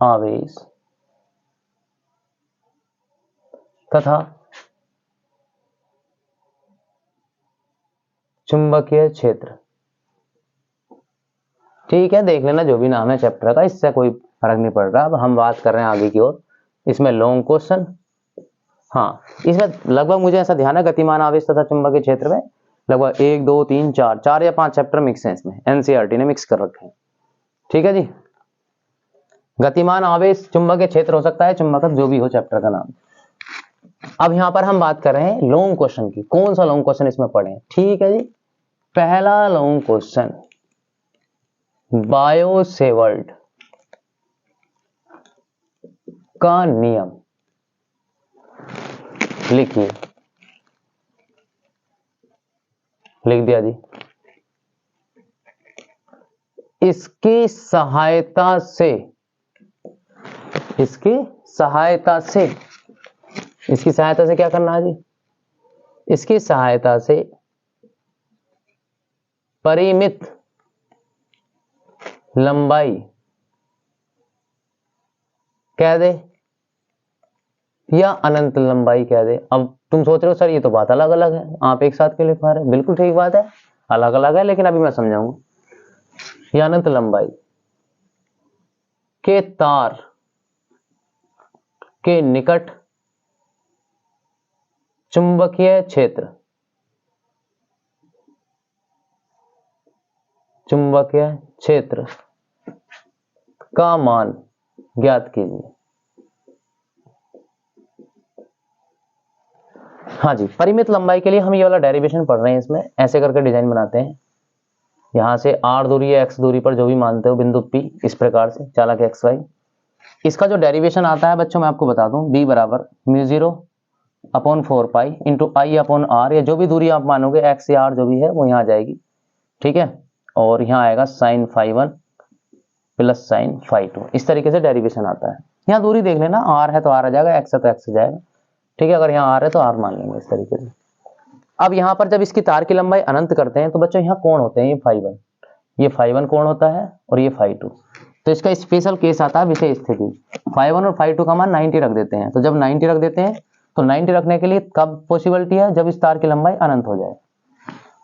आवेश तथा चुंबकीय क्षेत्र। ठीक है, देख लेना जो भी नाम है चैप्टर का, इससे कोई फर्क नहीं पड़ रहा। अब हम बात कर रहे हैं आगे की ओर। इसमें लॉन्ग क्वेश्चन, हाँ इसमें लगभग मुझे ऐसा ध्यान है गतिमान आवेश तथा चुंबकीय क्षेत्र में लगभग 1 2 3 4 या 5 चैप्टर मिक्स हैं इसमें, एनसीईआरटी ने मिक्स कर रखे हैं। ठीक है जी, गतिमान आवेश चुंबकीय क्षेत्र हो सकता है, चुंबकत्व, जो भी हो चैप्टर का नाम। अब यहां पर हम बात कर रहे हैं लॉन्ग क्वेश्चन की। कौन सा लॉन्ग क्वेश्चन इसमें पढ़े? ठीक है जी, पहला लॉन्ग क्वेश्चन, बायो सेवर्ट का नियम लिखिए। लिख दिया जी। इसकी सहायता से, इसकी सहायता से, इसकी सहायता से क्या करना है जी? इसकी सहायता से परिमित लंबाई कह दे या अनंत लंबाई कह दे। अब तुम सोच रहे हो सर ये तो बात अलग अलग है, आप एक साथ क्यों लिख पा रहे हैं? बिल्कुल ठीक बात है, अलग अलग है, लेकिन अभी मैं समझाऊंगा। या अनंत लंबाई के तार के निकट चुंबकीय क्षेत्र, चुंबकीय क्षेत्र का मान ज्ञात कीजिए। हाँ जी, परिमित लंबाई के लिए हम ये वाला डेरिवेशन पढ़ रहे हैं। इसमें ऐसे करके डिजाइन बनाते हैं, यहां से r दूरी या x दूरी पर जो भी मानते हो बिंदु P, इस प्रकार से चालक एक्स वाई। इसका जो डेरिवेशन आता है बच्चों मैं आपको बता दूं, b बराबर μ0 upon 4 pi into I upon R, या जो भी दूरी आप मानोगे x या r जो भी है वो यहाँ आ जाएगी। ठीक है, और यहाँ आएगा साइन φ1 प्लस साइन φ2, इस तरीके से डेरिवेशन आता है। यहाँ दूरी देख लेना, r है तो r आ जाएगा, x है तो x आ जाएगा। ठीक है, अगर यहाँ r है तो r मान लेंगे इस तरीके से। अब यहाँ पर जब इसकी तार की लंबाई अनंत करते हैं तो बच्चों यहाँ कोण होते हैं, ये φ1, ये φ1 कोण होता है और ये φ2। तो इसका स्पेशल केस आता है विशेष स्थिति, φ1 और φ2 का मान 90 रख देते हैं। तो जब 90 रख देते हैं तो 90 रखने के लिए कब पॉसिबिलिटी है? जब इस तार की लंबाई अनंत हो जाए।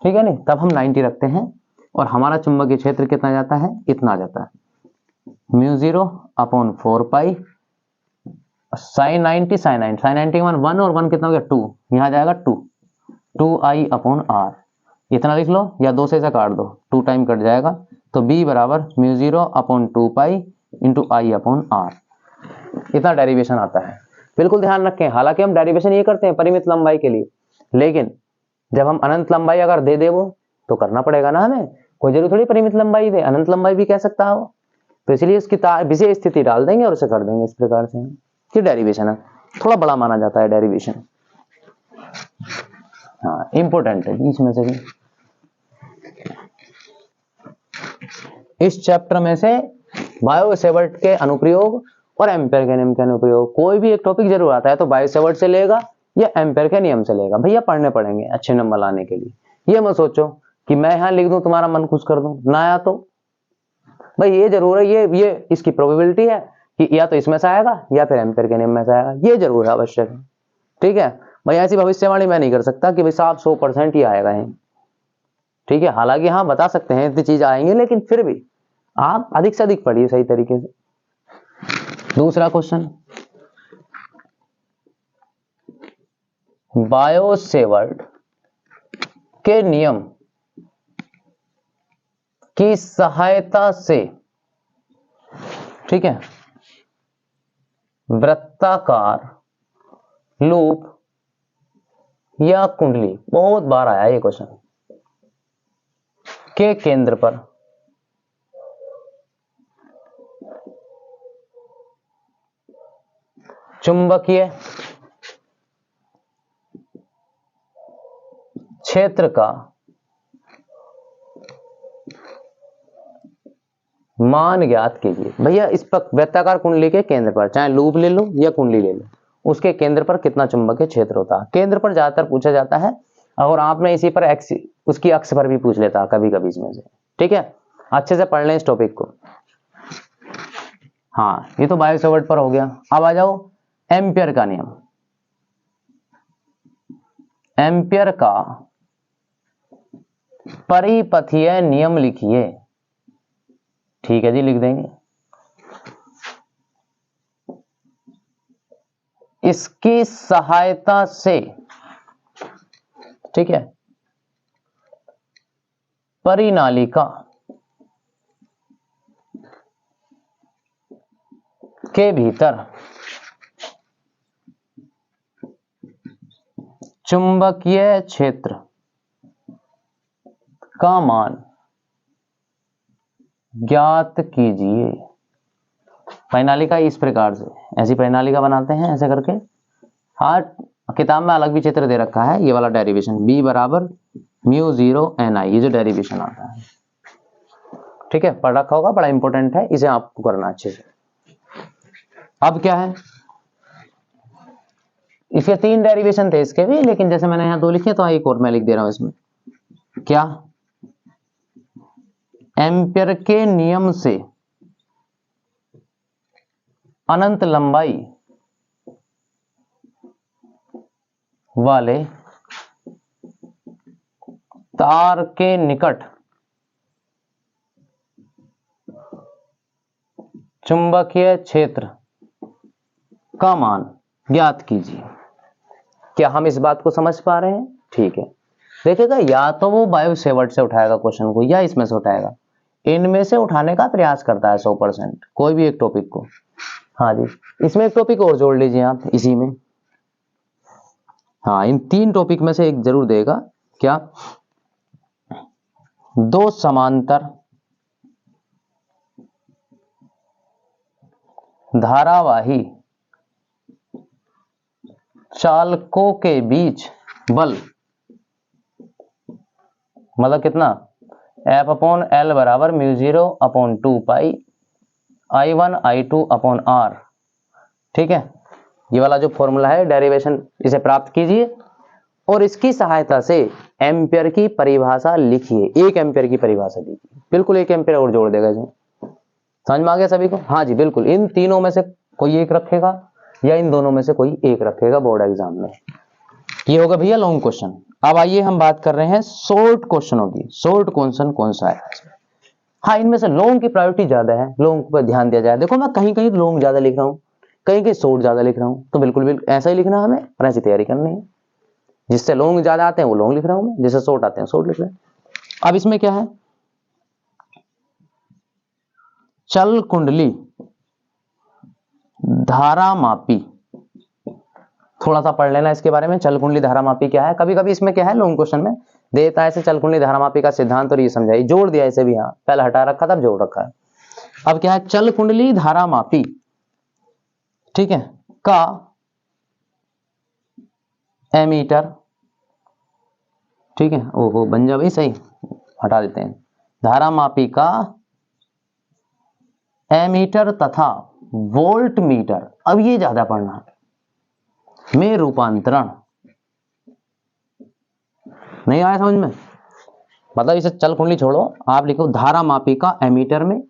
ठीक है नहीं, तब हम 90 रखते हैं और हमारा चुंबकीय क्षेत्र कितना जाता है? इतना जाता है μ0 upon 4 pi sine 90 sine 90, sine 90 का मान 1 और 1 कितना हो गया? 2, यहाँ जाएगा 2 आई अपॉन आर, इतना लिख लो या 2 से इसे काट दो, 2 टाइम कट जाएगा। तो b बराबर μ0 upon 2 pi into I upon R, इतना डेरिवेशन आता है। बिल्कुल ध्यान रखें, हालांकि हम डेरिवेशन ये करते हैं परिमित लंबाई के लिए, लेकिन जब हम अनंत लंबाई अगर दे दे वो तो करना पड़ेगा ना हमें, कोई जरूरी थोड़ी परिमित लंबाई दे, अनंत लंबाई भी कह सकता है वो। तो इसलिए इसकी विशेष स्थिति डाल देंगे और उसे कर देंगे इस प्रकार से। ये डेरिवेशन है, थोड़ा बड़ा माना जाता है डेरिवेशन, हाँ इंपॉर्टेंट है बीच में से भी। इस चैप्टर में से बायो सेवर्ट के अनुप्रयोग और एम्पेयर के नियम के अनुप्रयोग, कोई भी एक टॉपिक जरूर आता है तो बायो सेवर्ट से लेगा या एम्पेयर के नियम से लेगा। भैया पढ़ने पड़ेंगे अच्छे नंबर लाने के लिए। ये मत सोचो कि मैं यहाँ लिख दूं तुम्हारा मन खुश कर दूं, ना आया तो भाई ये जरूर है, ये इसकी प्रोबेबिलिटी है कि या तो इसमें से आएगा या फिर एम्पेयर के नियम में से आएगा, ये जरूर है, आवश्यक है। ठीक है भाई, ऐसी भविष्यवाणी मैं नहीं कर सकता कि भाई साहब 100% ही आएगा है। ठीक है, हालांकि हाँ बता सकते हैं इतनी चीज आएंगे, लेकिन फिर भी आप अधिक से अधिक पढ़िए सही तरीके से। दूसरा क्वेश्चन, बायो सेवर्ट के नियम की सहायता से, ठीक है, वृत्ताकार लूप या कुंडली, बहुत बार आया ये क्वेश्चन, के केंद्र पर चुंबकीय क्षेत्र का मान ज्ञात कीजिए। भैया इस पर वृत्ताकार कुंडली के केंद्र पर, चाहे लूप ले लो या कुंडली ले लो, उसके केंद्र पर कितना चुंबकीय क्षेत्र होता है। केंद्र पर ज्यादातर पूछा जाता है, और आपने इसी पर एक्स उसकी अक्ष पर भी पूछ लेता है कभी कभी इसमें से। ठीक है, अच्छे से पढ़ लें इस टॉपिक को। हाँ, ये तो बायो सेवर्ट पर हो गया। अब आ जाओ एम्पियर का नियम। एम्पियर का परिपथीय नियम लिखिए। ठीक है जी, लिख देंगे। इसकी सहायता से, ठीक है, परिनालिका के भीतर चुंबकीय क्षेत्र का मान ज्ञात कीजिए। परिनालिका इस प्रकार से, ऐसी परिनालिका बनाते हैं ऐसे करके। हाँ, किताब में अलग भी चित्र दे रखा है, ये वाला डेरिवेशन B बराबर म्यू 0 NI, ये जो डेरिवेशन आता है, ठीक है, पढ़ रखा होगा, बड़ा इंपॉर्टेंट है, इसे आपको करना अच्छे से। अब क्या है, इसके 3 डेरिवेशन थे इसके भी, लेकिन जैसे मैंने यहाँ 2 लिखे तो एक और मैं लिख दे रहा हूं इसमें। क्या, एम्पियर के नियम से अनंत लंबाई वाले तार के निकट चुंबकीय क्षेत्र का मान ज्ञात कीजिए। क्या हम इस बात को समझ पा रहे हैं? ठीक है, देखिएगा, या तो वो बायो सेवर्ट से उठाएगा क्वेश्चन को, या इसमें से उठाएगा। इनमें से उठाने का प्रयास करता है 100%, कोई भी एक टॉपिक को। हाँ जी, इसमें एक टॉपिक और जोड़ लीजिए आप इसी में। हाँ, इन 3 टॉपिक में से एक जरूर देगा। क्या, 2 समांतर धारावाही चालकों के बीच बल, मतलब कितना, F/L बराबर म्यू 0 अपॉन 2 पाई I1 I2 अपॉन R। ठीक है, ये वाला जो फॉर्मूला है डेरिवेशन, इसे प्राप्त कीजिए और इसकी सहायता से एम्पियर की परिभाषा लिखिए। 1 एम्पियर की परिभाषा लिखिए, बिल्कुल 1 एम्पियर और जोड़ देगा इसमें। समझ में आ गया सभी को? हाँ जी, बिल्कुल। इन तीनों में से कोई एक रखेगा या इन दोनों में से कोई एक रखेगा बोर्ड एग्जाम में। ये होगा भैया लॉन्ग क्वेश्चन। अब आइए हम बात कर रहे हैं शॉर्ट क्वेश्चनों की। शॉर्ट क्वेश्चन कौन सा है? हाँ, इनमें से लॉन्ग की प्रायोरिटी ज्यादा है, लॉन्ग पर ध्यान दिया जाए। देखो, मैं कहीं कहीं लॉन्ग ज्यादा लिख रहा हूँ, कहीं कहीं शॉर्ट ज्यादा लिख रहा हूँ, तो बिल्कुल भी ऐसा ही लिखना हमें और ऐसी तैयारी करनी है। जिससे लॉन्ग ज्यादा आते हैं वो लॉन्ग लिख रहा हूं मैं, जिससे शॉर्ट आते हैं शॉर्ट लिख रहे हैं। अब इसमें क्या है, चल कुंडली धारामापी, थोड़ा सा पढ़ लेना इसके बारे में। चल कुंडली धारामापी क्या है? कभी कभी इसमें क्या है, लॉन्ग क्वेश्चन में देता है ऐसे चल कुंडली धारामापी का सिद्धांत, और ये समझाइए, जोड़ दिया इसे भी। हाँ, पहले हटा रखा था, जोड़ रखा है। अब क्या है, चल कुंडली धारामापी, ठीक है, का एमीटर, ठीक है, ओहो बन जा भाई, सही हटा देते हैं, धारामापी का एमीटर तथा वोल्ट मीटर, अब ये ज्यादा पढ़ना है, में रूपांतरण। नहीं आया समझ में? मतलब इसे चल कुंडली छोड़ो, आप लिखो धारामापी का एमीटर में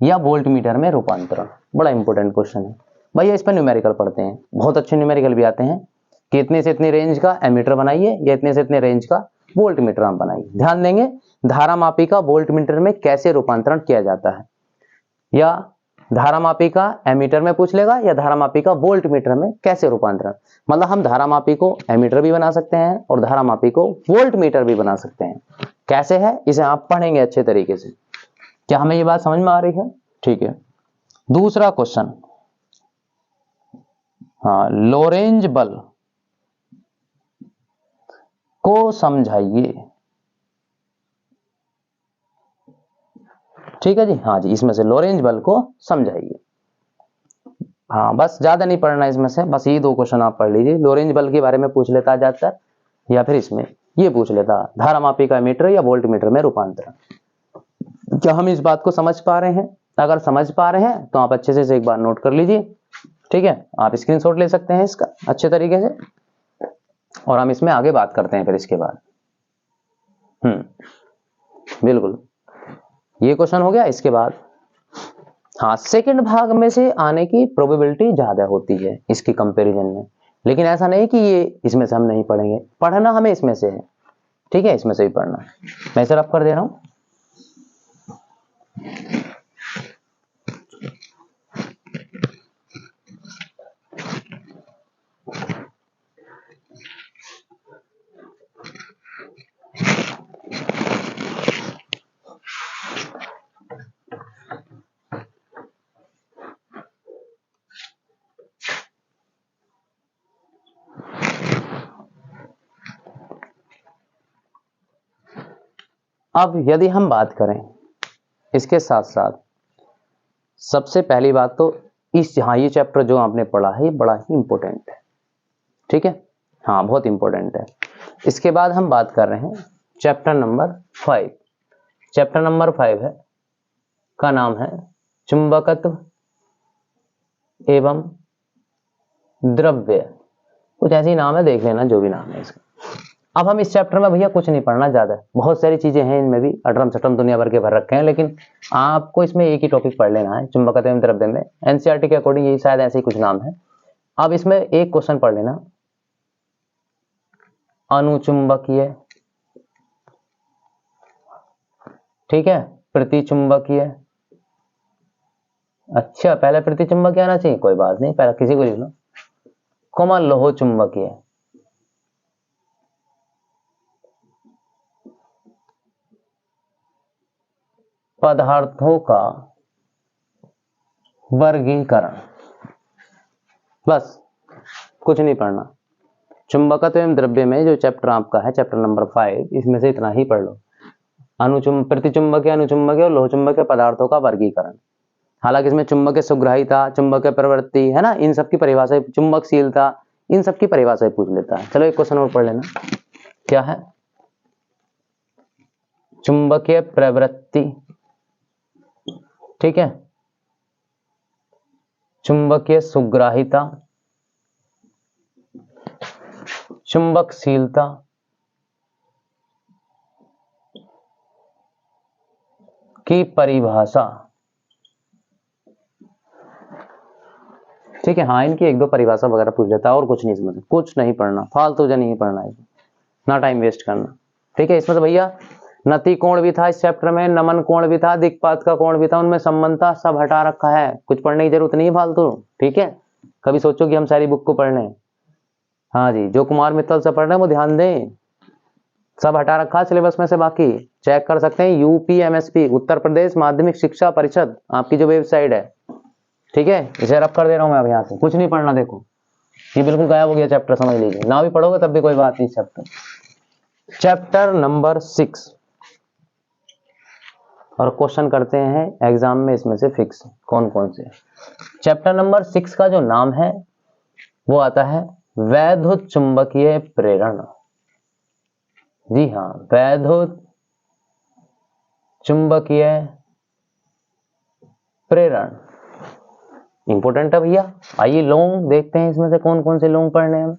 या वोल्ट मीटर में रूपांतरण। बड़ा इंपॉर्टेंट क्वेश्चन है भैया, इस पर न्यूमेरिकल पढ़ते हैं, बहुत अच्छे न्यूमेरिकल भी आते हैं कि इतने से इतने रेंज का एमीटर बनाइए या इतने से इतने रेंज का वोल्ट मीटर आप बनाइए। ध्यान देंगे, धारामापी का वोल्ट मीटर में कैसे रूपांतरण किया जाता है, या धारामापी का एमीटर में पूछ लेगा या धारामापी का वोल्ट मीटर में कैसे रूपांतरण। मतलब हम धारामापी को एमीटर भी बना सकते हैं और धारामापी को वोल्ट मीटर भी बना सकते हैं। कैसे है, इसे आप पढ़ेंगे अच्छे तरीके से। क्या हमें ये बात समझ में आ रही है? ठीक है, दूसरा क्वेश्चन, हाँ, लोरेंज बल को समझाइए। ठीक है जी, हाँ जी, इसमें से लोरेंज बल को समझाइए। हाँ बस ज्यादा नहीं पढ़ना इसमें से, बस ये 2 क्वेश्चन आप पढ़ लीजिए। लोरेंज बल के बारे में पूछ लेता है ज्यादातर, या फिर इसमें ये पूछ लेता धारामापी का मीटर या वोल्ट मीटर में रूपांतरण। क्या हम इस बात को समझ पा रहे हैं? अगर समझ पा रहे हैं तो आप अच्छे से इसे एक बार नोट कर लीजिए, ठीक है। आप स्क्रीनशॉट ले सकते हैं इसका अच्छे तरीके से, और हम इसमें आगे बात करते हैं फिर इसके बाद। बिल्कुल, ये क्वेश्चन हो गया। इसके बाद हाँ, सेकंड भाग में से आने की प्रोबेबिलिटी ज्यादा होती है इसकी कंपैरिजन में, लेकिन ऐसा नहीं कि ये इसमें से हम नहीं पढ़ेंगे, पढ़ना हमें इसमें से है, ठीक है, इसमें से भी पढ़ना है। मैं इसे रफ कर दे रहा हूं। अब यदि हम बात करें इसके साथ साथ, सबसे पहली बात तो ये चैप्टर जो आपने पढ़ा है ये बड़ा ही इंपॉर्टेंट है, ठीक है, हाँ बहुत इंपॉर्टेंट है। इसके बाद हम बात कर रहे हैं चैप्टर नंबर 5। चैप्टर नंबर 5 है का नाम है चुंबकत्व एवं द्रव्य, कुछ ऐसे ही नाम है, देख लेना जो भी नाम है इसका। अब हम इस चैप्टर में भैया कुछ नहीं पढ़ना, ज्यादा बहुत सारी चीजें हैं इनमें भी, अटरम सटरम दुनिया भर के भर रखे हैं, लेकिन आपको इसमें एक ही टॉपिक पढ़ लेना है, चुंबकत्व एवं द्रव्य में। एनसीईआरटी के अकॉर्डिंग यही शायद ऐसे ही कुछ नाम है। अब इसमें एक क्वेश्चन पढ़ लेना, अनुचुंबकीय, ठीक है, प्रतिचुंबकीय। अच्छा पहले प्रतिचुंबकीय आना चाहिए, कोई बात नहीं, पहले किसी को लिख लो, कोमा लोह चुंबकीय। पदार्थों का वर्गीकरण, बस कुछ नहीं पढ़ना। चुंबकत्व एवं द्रव्य में जो चैप्टर आपका है चैप्टर नंबर 5, इसमें से इतना ही पढ़ लो, प्रतिचुंबकीय, अनुचुंबकीय और लोह चुंबकीय पदार्थों का वर्गीकरण। हालांकि इसमें चुंबकीय सुग्राहिता, चुंबकीय प्रवृत्ति है ना, इन सब की परिभाषा, चुंबकशीलता, इन सब की परिभाषा पूछ लेता है। चलो एक क्वेश्चन और पढ़ लेना, क्या है, चुंबकीय प्रवृत्ति, ठीक है, चुंबकीय सुग्राहिता, चुंबकशीलता, की परिभाषा, ठीक है, हाँ इनकी एक दो परिभाषा वगैरह पूछ लेता है, और कुछ नहीं, इसमें कुछ नहीं पढ़ना, फालतू नहीं पढ़ना है, ना टाइम वेस्ट करना, ठीक है। इसमें तो भैया नति कोण भी था इस चैप्टर में, नमन कोण भी था, दिक्पात का कोण भी था, उनमें संबंधता सब हटा रखा है, कुछ पढ़ने की जरूरत नहीं फालतू, ठीक है। कभी सोचो कि हम सारी बुक को पढ़ लें, हाँ जी, जो कुमार मित्तल से पढ़ रहे हैं वो ध्यान दें, सब हटा रखा है सिलेबस में से, बाकी चेक कर सकते हैं, UPMSP उत्तर प्रदेश माध्यमिक शिक्षा परिषद आपकी जो वेबसाइट है, ठीक है। इसे रब कर दे रहा हूं मैं अब यहाँ से, कुछ नहीं पढ़ना, देखो ये बिल्कुल गायब हो गया चैप्टर, समझ लीजिए, ना भी पढ़ोगे तब भी कोई बात नहीं। चैप्टर नंबर 6, और क्वेश्चन करते हैं एग्जाम में इसमें से फिक्स कौन कौन से। चैप्टर नंबर 6 का जो नाम है वो आता है वैद्युत चुंबकीय प्रेरण। जी हाँ, वैद्युत चुंबकीय प्रेरण इंपोर्टेंट है भैया। आइए लॉन्ग देखते हैं इसमें से कौन कौन से लॉन्ग पढ़ने हैं।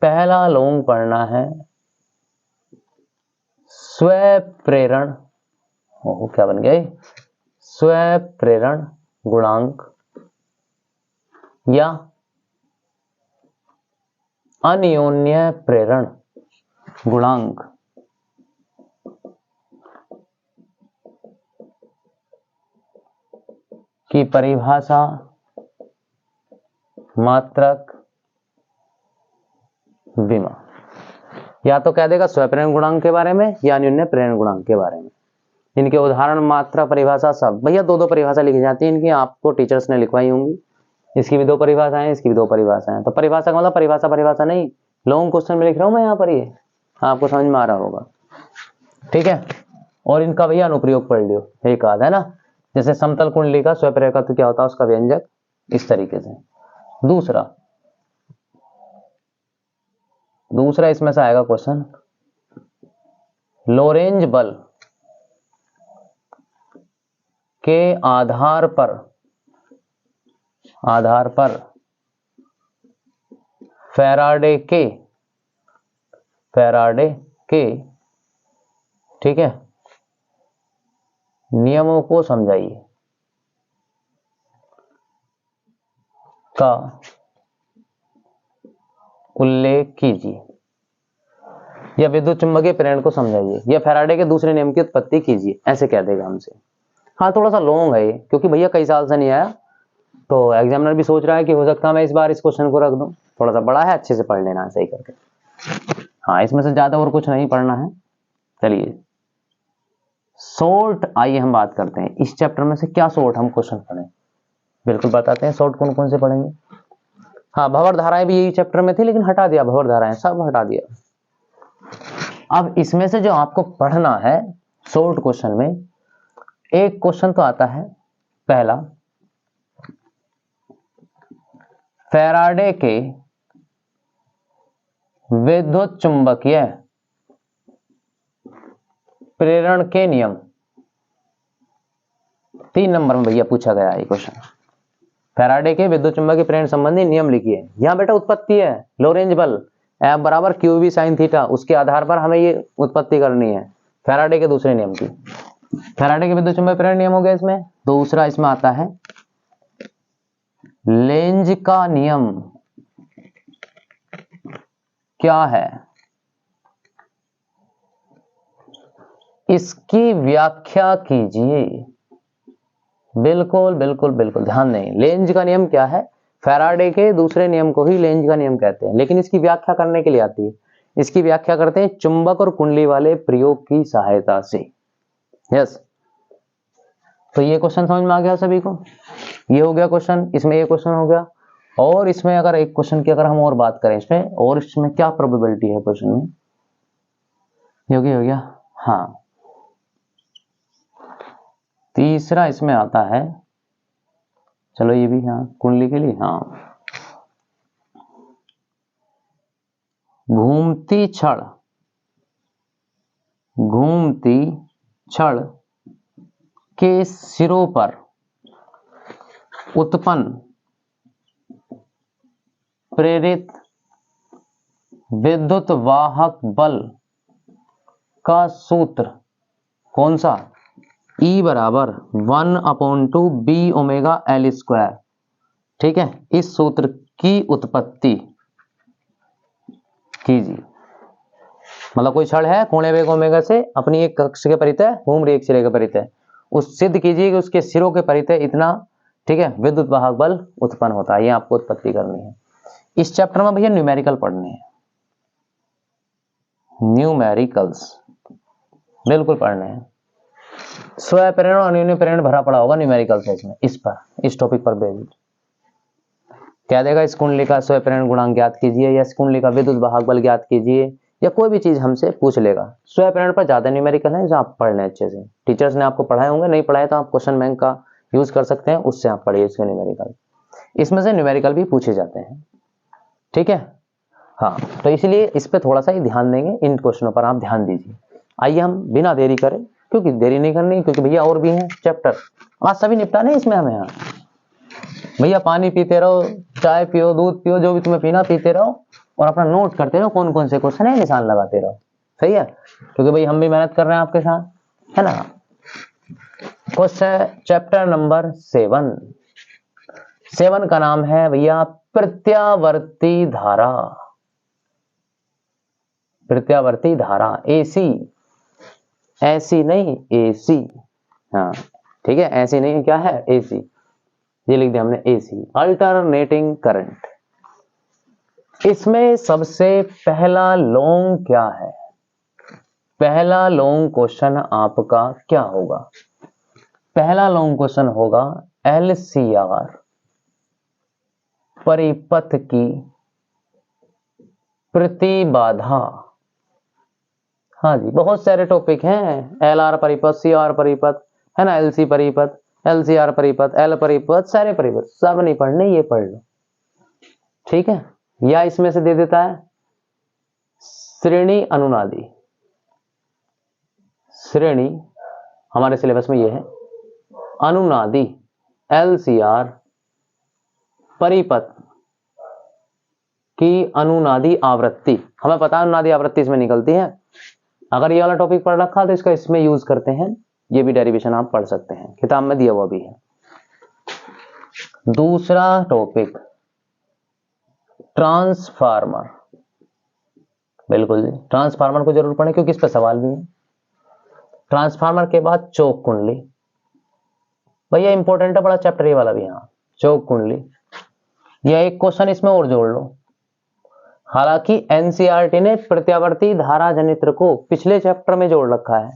पहला लॉन्ग पढ़ना है स्वप्रेरण, क्या बन गए, स्वप्रेरण गुणांक या अन्योन्य प्रेरण गुणांक की परिभाषा, मात्रक, विमा। या तो कह देगा स्वप्रेरण गुणांक के बारे में या अन्योन्य प्रेरण गुणांक के बारे में, इनके उदाहरण, मात्रा, परिभाषा सब। भैया दो दो परिभाषा लिखी जाती है इनकी, आपको टीचर्स ने लिखवाई होंगी, इसकी भी दो परिभाषाएं, इसकी भी दो परिभाषाएं। तो परिभाषा का मतलब परिभाषा नहीं, लॉन्ग क्वेश्चन में लिख रहा हूं मैं यहाँ पर, ये आपको समझ में आ रहा होगा, ठीक है। और इनका भैया अनुप्रयोग पढ़ लियो, एक आध है ना, जैसे समतल कुंडली का स्वप्रेरकत्व क्या होता है, उसका व्यंजक, इस तरीके से। दूसरा इसमें से आएगा क्वेश्चन, लोरेंज बल के आधार पर फैराडे के ठीक है नियमों को समझाइए का उल्लेख कीजिए, या विद्युत चुंबकीय प्रेरण को समझाइए, या फैराडे के दूसरे नियम की उत्पत्ति कीजिए, ऐसे कह देगा हमसे। हाँ थोड़ा सा लॉन्ग है ये, क्योंकि भैया कई साल से नहीं आया, तो एग्जामिनर भी सोच रहा है कि हो सकता है मैं इस बार इस क्वेश्चन को रख दूं। थोड़ा सा बड़ा है, अच्छे से पढ़ लेना है सही करके। हाँ इसमें से ज्यादा और कुछ नहीं पढ़ना है। चलिए शॉर्ट, आइए हम बात करते हैं इस चैप्टर में से क्या शॉर्ट हम क्वेश्चन पढ़ें, बिल्कुल बताते हैं शॉर्ट कौन कौन से पढ़ेंगे। हाँ भंवर धाराएं भी यही चैप्टर में थी, लेकिन हटा दिया, भंवर धाराएं सब हटा दिया। अब इसमें से जो आपको पढ़ना है शॉर्ट क्वेश्चन में, एक क्वेश्चन तो आता है पहला, फैराडे के विद्युत चुंबकीय प्रेरण के नियम, 3 नंबर में भैया पूछा गया है क्वेश्चन। फैराडे के विद्युत चुंबकीय प्रेरण संबंधी नियम लिखिए। यहां बेटा उत्पत्ति है, लोरेंज बल F बराबर QV sin थीटा, उसके आधार पर हमें ये उत्पत्ति करनी है फैराडे के दूसरे नियम की। फैराडे के विद्युत चुंबकीय प्रेरण नियम हो गया इसमें। दूसरा इसमें आता है लेंज का नियम क्या है, इसकी व्याख्या कीजिए। बिल्कुल बिल्कुल बिल्कुल ध्यान दें, लेंज का नियम क्या है, फैराडे के दूसरे नियम को ही लेंज का नियम कहते हैं, लेकिन इसकी व्याख्या करने के लिए आती है। इसकी व्याख्या करते हैं चुंबक और कुंडली वाले प्रयोग की सहायता से। यस, तो ये क्वेश्चन समझ में आ गया सभी को। ये हो गया क्वेश्चन, इसमें ये क्वेश्चन हो गया। और इसमें अगर एक क्वेश्चन की अगर हम और बात करें इसमें, और इसमें क्या प्रोबेबिलिटी है क्वेश्चन में, हो गया। हाँ तीसरा इसमें आता है, चलो ये भी हाँ कुंडली के लिए, हाँ घूमती छड़ के सिरों पर उत्पन्न प्रेरित विद्युत वाहक बल का सूत्र कौन सा, E बराबर 1/2 B ओमेगा L स्क्वायर। ठीक है, इस सूत्र की उत्पत्ति कीजिए। मतलब कोई छड़ है कोणे वेग ओमेगा से अपनी एक कक्ष के परितः घूम रही, एक सिरे के परितः, उस सिद्ध कीजिए कि उसके सिरों के परितः इतना ठीक है विद्युत वाहक बल उत्पन्न होता है। ये आपको उत्पत्ति करनी है। इस चैप्टर में भैया न्यूमेरिकल पढ़ने हैं, न्यूमेरिकल्स बिल्कुल पढ़ने हैं। स्वयं प्रेरण और अन्योन्य प्रेरण भरा पड़ा होगा न्यूमेरिकल से इसमें, इस टॉपिक पर बेस्ड क्या देगा, इस कुंडली का स्वयं प्रेरण गुणांक ज्ञात कीजिए, या इस कुंडली का विद्युत वाहक बल ज्ञात कीजिए, या कोई भी चीज हमसे पूछ लेगा। स्वयं प्रेरण पर ज्यादा न्यूमेरिकल है, जो आप पढ़ लें अच्छे से। टीचर्स ने आपको पढ़ाए होंगे, नहीं पढ़ाए तो आप क्वेश्चन बैंक का यूज कर सकते हैं, उससे आप पढ़िए इसके न्यूमेरिकल। इसमें से न्यूमेरिकल भी पूछे जाते हैं। ठीक है, हाँ तो इसलिए इस पर थोड़ा सा ही ध्यान देंगे, इन क्वेश्चनों पर आप ध्यान दीजिए। आइए हम बिना देरी करें, क्योंकि देरी नहीं करनी, क्योंकि भैया और भी हैं चैप्टर, आज सभी निपटाने इसमें हमें। यहाँ भैया पानी पीते रहो, चाय पियो, दूध पियो, जो भी तुम्हें पीना पीते रहो, और अपना नोट करते रहो कौन कौन से क्वेश्चन है, निशान लगाते रहो। सही है, क्योंकि भाई हम भी मेहनत कर रहे हैं आपके साथ, है ना। क्वेश्चन चैप्टर नंबर 7 का नाम है भैया प्रत्यावर्ती धारा। प्रत्यावर्ती धारा AC, ऐसी नहीं AC, हाँ ठीक है, ऐसी नहीं क्या है AC, ये लिख दिया हमने AC, अल्टरनेटिंग करंट। इसमें सबसे पहला लॉन्ग क्या है, पहला लॉन्ग क्वेश्चन आपका क्या होगा, पहला लॉन्ग क्वेश्चन होगा LCR परिपथ की प्रतिबाधा। हाँ जी, बहुत सारे टॉपिक हैं, LR परिपथ, CR परिपथ, है ना, LC परिपथ, LCR परिपथ, L परिपथ, सारे परिपथ सब नहीं पढ़ने, ये पढ़ लो, ठीक है। या इसमें से दे देता है श्रेणी अनुनादी, श्रेणी हमारे सिलेबस में ये है, अनुनादी LCR परिपथ की अनुनादी आवृत्ति, हमें पता है अनुनादी आवृत्ति इसमें निकलती है। अगर ये वाला टॉपिक पढ़ रखा तो इसका इसमें यूज करते हैं, ये भी डेरिवेशन आप पढ़ सकते हैं, किताब में दिया हुआ भी है। दूसरा टॉपिक ट्रांसफार्मर, बिल्कुल जी ट्रांसफार्मर को जरूर पढ़ें क्योंकि इस पर सवाल भी है। ट्रांसफार्मर के बाद चौक कुंडली, भैया इंपॉर्टेंट है बड़ा चैप्टर ये वाला भी। हाँ चौक कुंडली, यह एक क्वेश्चन इसमें और जोड़ लो। हालांकि एनसीईआरटी ने प्रत्यावर्ती धारा जनित्र को पिछले चैप्टर में जोड़ रखा है।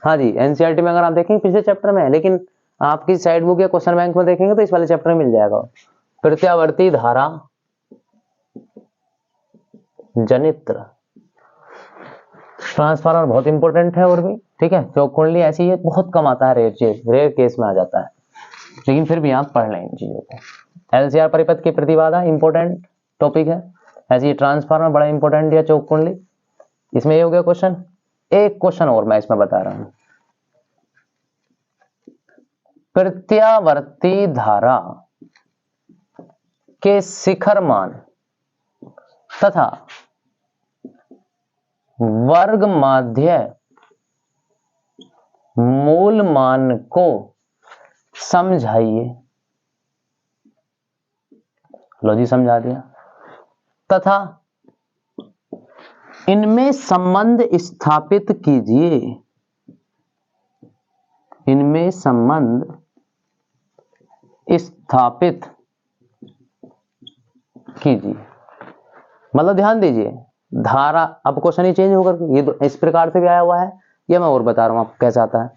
हाँ जी एनसीईआरटी में अगर आप देखेंगे पिछले चैप्टर में है, लेकिन आपकी साइड बुक या क्वेश्चन बैंक में देखेंगे तो इस वाले चैप्टर में मिल जाएगा। प्रत्यावर्ती धारा जनित्र, ट्रांसफार्मर बहुत इंपॉर्टेंट है और भी, ठीक है। चौक कुंडली ऐसी है, बहुत कम आता है, रेयर केस में आ जाता है, लेकिन फिर भी आप पढ़ लें इन चीजों को। एलसीआर परिपथ की प्रतिबाधा इंपॉर्टेंट टॉपिक है, ऐसे ही ट्रांसफार्मर बड़ा इंपॉर्टेंट है, चौक कुंडली। इसमें ये हो गया क्वेश्चन। एक क्वेश्चन और मैं इसमें बता रहा हूं, प्रत्यावर्ती धारा के शिखर मान तथा वर्ग माध्य मूल मान को समझाइए। लो जी समझा दिया। तथा इनमें संबंध स्थापित कीजिए, इनमें संबंध स्थापित कीजिए। मतलब ध्यान दीजिए, धारा, अब क्वेश्चन ही चेंज होकर ये तो इस प्रकार से भी आया हुआ है, ये मैं और बता रहा हूं आपको कैसा आता है।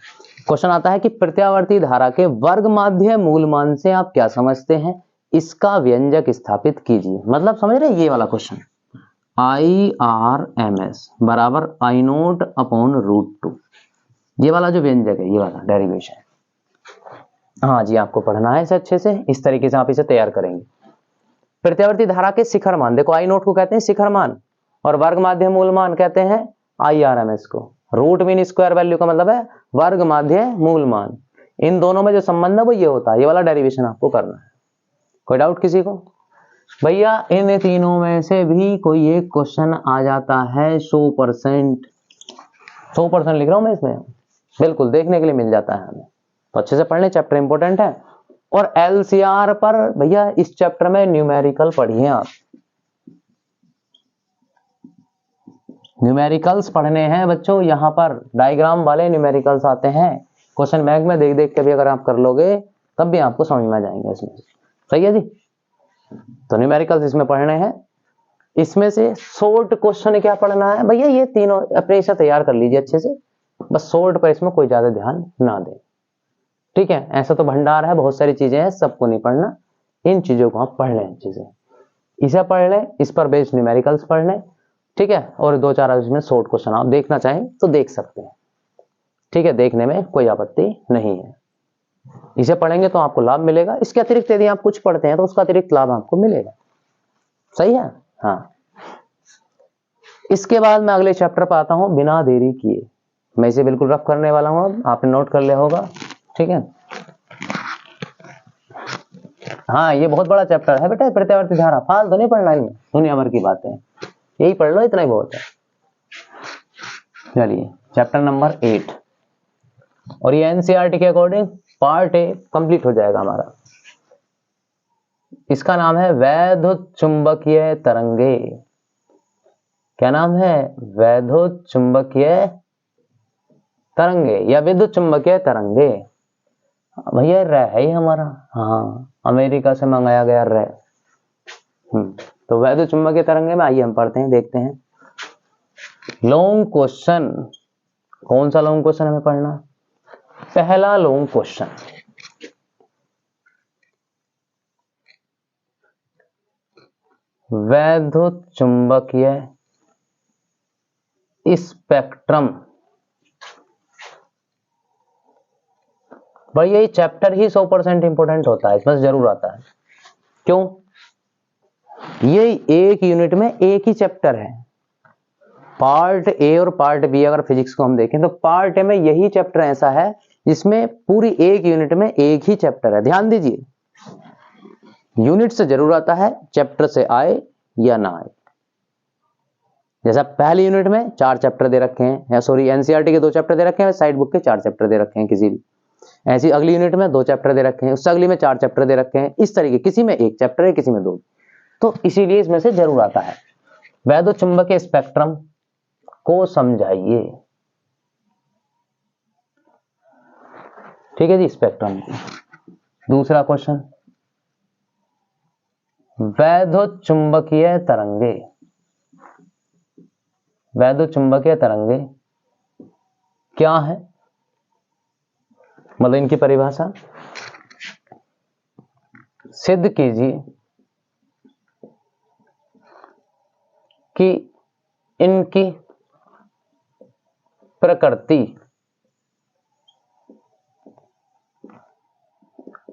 क्वेश्चन आता है कि प्रत्यावर्ती धारा के वर्ग माध्य मूल मान से आप क्या समझते हैं, इसका व्यंजक स्थापित कीजिए। मतलब समझ रहे ये वाला क्वेश्चन, IRMS बराबर I0 अपॉन √2, ये वाला जो व्यंजक है, ये वाला डेरिवेशन। हाँ जी आपको पढ़ना है इसे अच्छे से, इस तरीके से आप इसे तैयार करेंगे। प्रत्यावर्ती धारा के शिखर मान, देखो I0 को कहते हैं शिखर मान और वर्ग माध्य मूल मान कहते हैं IRMS को। रूट मीन स्क्वायर वैल्यू का मतलब है वर्ग माध्य मूल मान। इन दोनों में जो संबंध है वो ये होता है, ये वाला डेरिवेशन आपको करना है। कोई डाउट किसी को? भैया इन तीनों में से भी कोई एक क्वेश्चन आ जाता है 100%, 100% लिख रहा हूं मैं इसमें, बिल्कुल देखने के लिए मिल जाता है हमें, तो अच्छे से पढ़ लें, चैप्टर इंपॉर्टेंट है। और LCR पर भैया इस चैप्टर में न्यूमेरिकल पढ़िए आप, न्यूमेरिकल्स पढ़ने हैं बच्चों। यहाँ पर डायग्राम वाले न्यूमेरिकल्स आते हैं, क्वेश्चन बैंक में देख देख के भी अगर आप कर लोगे तब भी आपको समझ में आ जाएंगे इसमें, सही है जी। तो न्यूमेरिकल्स इसमें पढ़ने हैं। इसमें से शॉर्ट क्वेश्चन क्या पढ़ना है भैया, ये तीनों अपने इसे तैयार कर लीजिए अच्छे से, बस शॉर्ट पर इसमें कोई ज्यादा ध्यान ना दें, ठीक है। ऐसा तो भंडार है, बहुत सारी चीजें हैं, सबको नहीं पढ़ना, इन चीजों को आप पढ़ लें अच्छे से, इसे पढ़ लें, इस पर बेस्ड न्यूमेरिकल्स पढ़ लें, ठीक है। और 2-4 इसमें शॉर्ट क्वेश्चन आप देखना चाहें तो देख सकते हैं, ठीक है, देखने में कोई आपत्ति नहीं है। इसे पढ़ेंगे तो आपको लाभ मिलेगा, इसके अतिरिक्त यदि आप कुछ पढ़ते हैं तो उसका अतिरिक्त लाभ आपको मिलेगा, सही है। हाँ इसके बाद मैं अगले चैप्टर पर आता हूं बिना देरी किए। मैं इसे बिल्कुल रफ करने वाला हूं, अब आपने नोट कर लिया होगा, ठीक है। हाँ ये बहुत बड़ा चैप्टर है बेटा, प्रत्यावर्ती धारा, फालतू नहीं पढ़ना इनमें, दुनिया भर की बातें, यही पढ़ लो, इतना ही बहुत है। चलिए चैप्टर नंबर 8, और ये एनसीईआरटी के अकॉर्डिंग पार्ट ए कंप्लीट हो जाएगा हमारा। इसका नाम है वैद्युत चुंबकीय तरंगे। क्या नाम है? वैद्युत चुंबकीय तरंगे या विद्युत चुंबकीय तरंगे। भैया रे है ही हमारा, हाँ अमेरिका से मंगाया गया रे। तो वैद्युत चुंबकीय तरंगे में आइए हम पढ़ते हैं, देखते हैं। लॉन्ग क्वेश्चन, कौन सा लॉन्ग क्वेश्चन हमें पढ़ना? पहला लॉन्ग क्वेश्चन, वैद्युत चुंबकीय स्पेक्ट्रम भाई यही चैप्टर ही 100% इंपोर्टेंट होता है, इसमें जरूर आता है। क्यों? ये एक यूनिट में एक ही चैप्टर है। पार्ट ए और पार्ट बी अगर फिजिक्स को हम देखें तो पार्ट ए में यही चैप्टर ऐसा है जिसमें पूरी एक यूनिट में एक ही चैप्टर है। ध्यान दीजिए, यूनिट से जरूर आता है, चैप्टर से आए या ना आए। जैसा पहली यूनिट में 4 चैप्टर दे रखे हैं, या सॉरी एनसीईआरटी के 2 चैप्टर दे रखे हैं, साइड बुक के 4 चैप्टर दे रखे हैं किसी भी। ऐसी अगली यूनिट में 2 चैप्टर दे रखे हैं, उससे अगली में 4 चैप्टर दे रखे हैं, इस तरीके किसी में 1 चैप्टर है, किसी में 2। तो इसीलिए इसमें से जरूर आता है। वैद्युत चुंबकीय स्पेक्ट्रम को समझाइए। ठीक है जी, स्पेक्ट्रम। दूसरा क्वेश्चन, वैद्युत चुंबकीय तरंगे। वैद्युत चुंबकीय तरंगे क्या है, मतलब इनकी परिभाषा सिद्ध कीजिए कि इनकी प्रकृति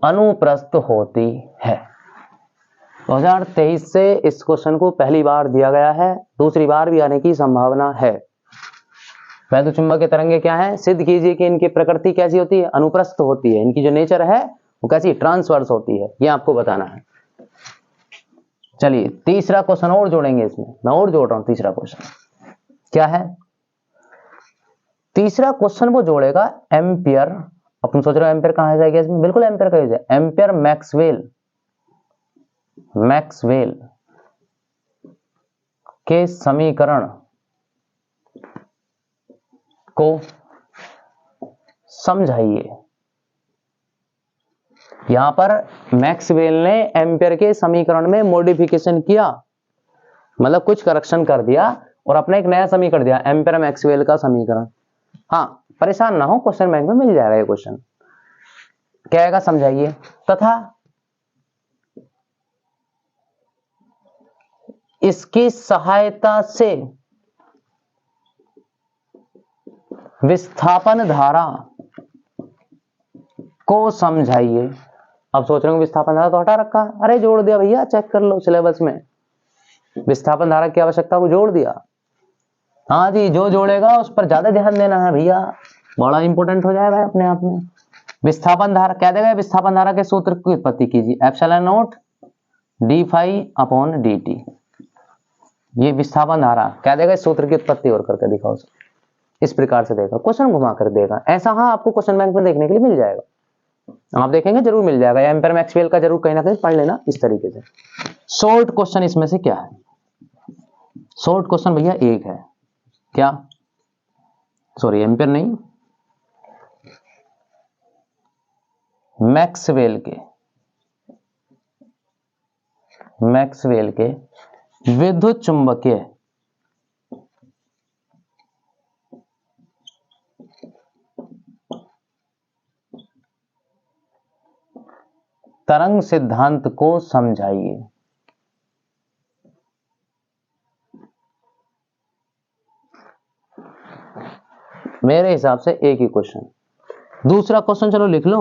अनुप्रस्थ होती है। 2023 से इस क्वेश्चन को पहली बार दिया गया है, दूसरी बार भी आने की संभावना है। वैद्युत चुंबकीय तरंगे क्या है, सिद्ध कीजिए कि इनकी प्रकृति कैसी होती है, अनुप्रस्थ होती है। इनकी जो नेचर है वो कैसी, ट्रांसवर्स होती है, ये आपको बताना है। चलिए तीसरा क्वेश्चन और जोड़ेंगे इसमें, मैं और जोड़ रहा हूं। तीसरा क्वेश्चन क्या है, तीसरा क्वेश्चन वो जोड़ेगा एम्पियर। अपन सोच रहे हो एम्पियर कहां जाएगा इसमें, बिल्कुल एम्पियर का यूज है। एम्पियर मैक्सवेल के समीकरण को समझाइए। यहां पर मैक्सवेल ने एम्पियर के समीकरण में मॉडिफिकेशन किया, मतलब कुछ करेक्शन कर दिया और अपना एक नया समीकरण दिया, एम्पियर मैक्सवेल का समीकरण। हाँ, परेशान ना हो, क्वेश्चन बैंक में मिल जाएगा ये क्वेश्चन। क्या आएगा समझाइए। तथा इसकी सहायता से विस्थापन धारा को समझाइए। अब सोच रहे हो विस्थापन धारा तो हटा रखा, अरे जोड़ दिया भैया, चेक कर लो सिलेबस में, विस्थापन धारा की आवश्यकता को जोड़ दिया। हाँ जी, जो जोड़ेगा उस पर ज्यादा ध्यान देना है भैया, बड़ा इंपॉर्टेंट हो जाएगा अपने आप में। विस्थापन धारा क्या देगा, विस्थापन धारा के सूत्र की उत्पत्ति कीजिए, epsilon naught d phi upon d t. ये विस्थापन धारा क्या देगा, इस सूत्र की उत्पत्ति और करके दिखाओ। इस प्रकार से देगा, क्वेश्चन घुमा कर देगा ऐसा। हाँ, आपको क्वेश्चन बैंक में देखने के लिए मिल जाएगा, आप देखेंगे जरूर मिल जाएगा। एम्पियर मैक्सवेल का जरूर कहीं ना कहीं पढ़ लेना इस तरीके से। शॉर्ट क्वेश्चन इसमें से क्या है, शॉर्ट क्वेश्चन भैया एक है, क्या, सॉरी एम्पियर नहीं, मैक्सवेल के विद्युत चुंबकीय तरंग सिद्धांत को समझाइए। मेरे हिसाब से एक ही क्वेश्चन। दूसरा क्वेश्चन चलो लिख लो।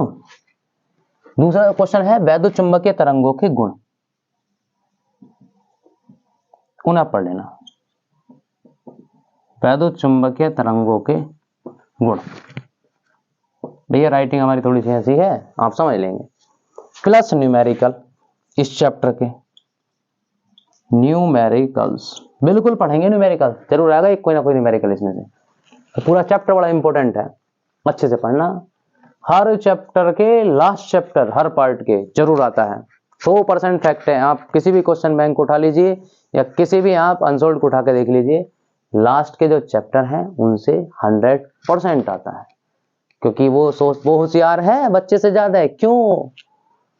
दूसरा क्वेश्चन है वैद्युत चुंबकीय तरंगों के गुण, उन्हें पढ़ लेना। वैद्युत चुंबकीय तरंगों के गुण, भैया राइटिंग हमारी थोड़ी सी ऐसी है, आप समझ लेंगे। प्लस न्यूमेरिकल, इस चैप्टर के न्यूमेरिकल्स बिल्कुल पढ़ेंगे, न्यूमेरिकल जरूर आएगा एक कोई ना कोई न्यूमेरिकल इसमें से। तो पूरा चैप्टर बड़ा इंपॉर्टेंट है, अच्छे से पढ़ना। हर चैप्टर के लास्ट चैप्टर हर पार्ट के जरूर आता है, 100% फैक्ट है। आप किसी भी क्वेश्चन बैंक को उठा लीजिए या किसी भी आप अनसोल्ड को उठा के देख लीजिए, लास्ट के जो चैप्टर हैं उनसे 100% आता है, क्योंकि वो होशियार है बच्चे से ज्यादा है। क्यों?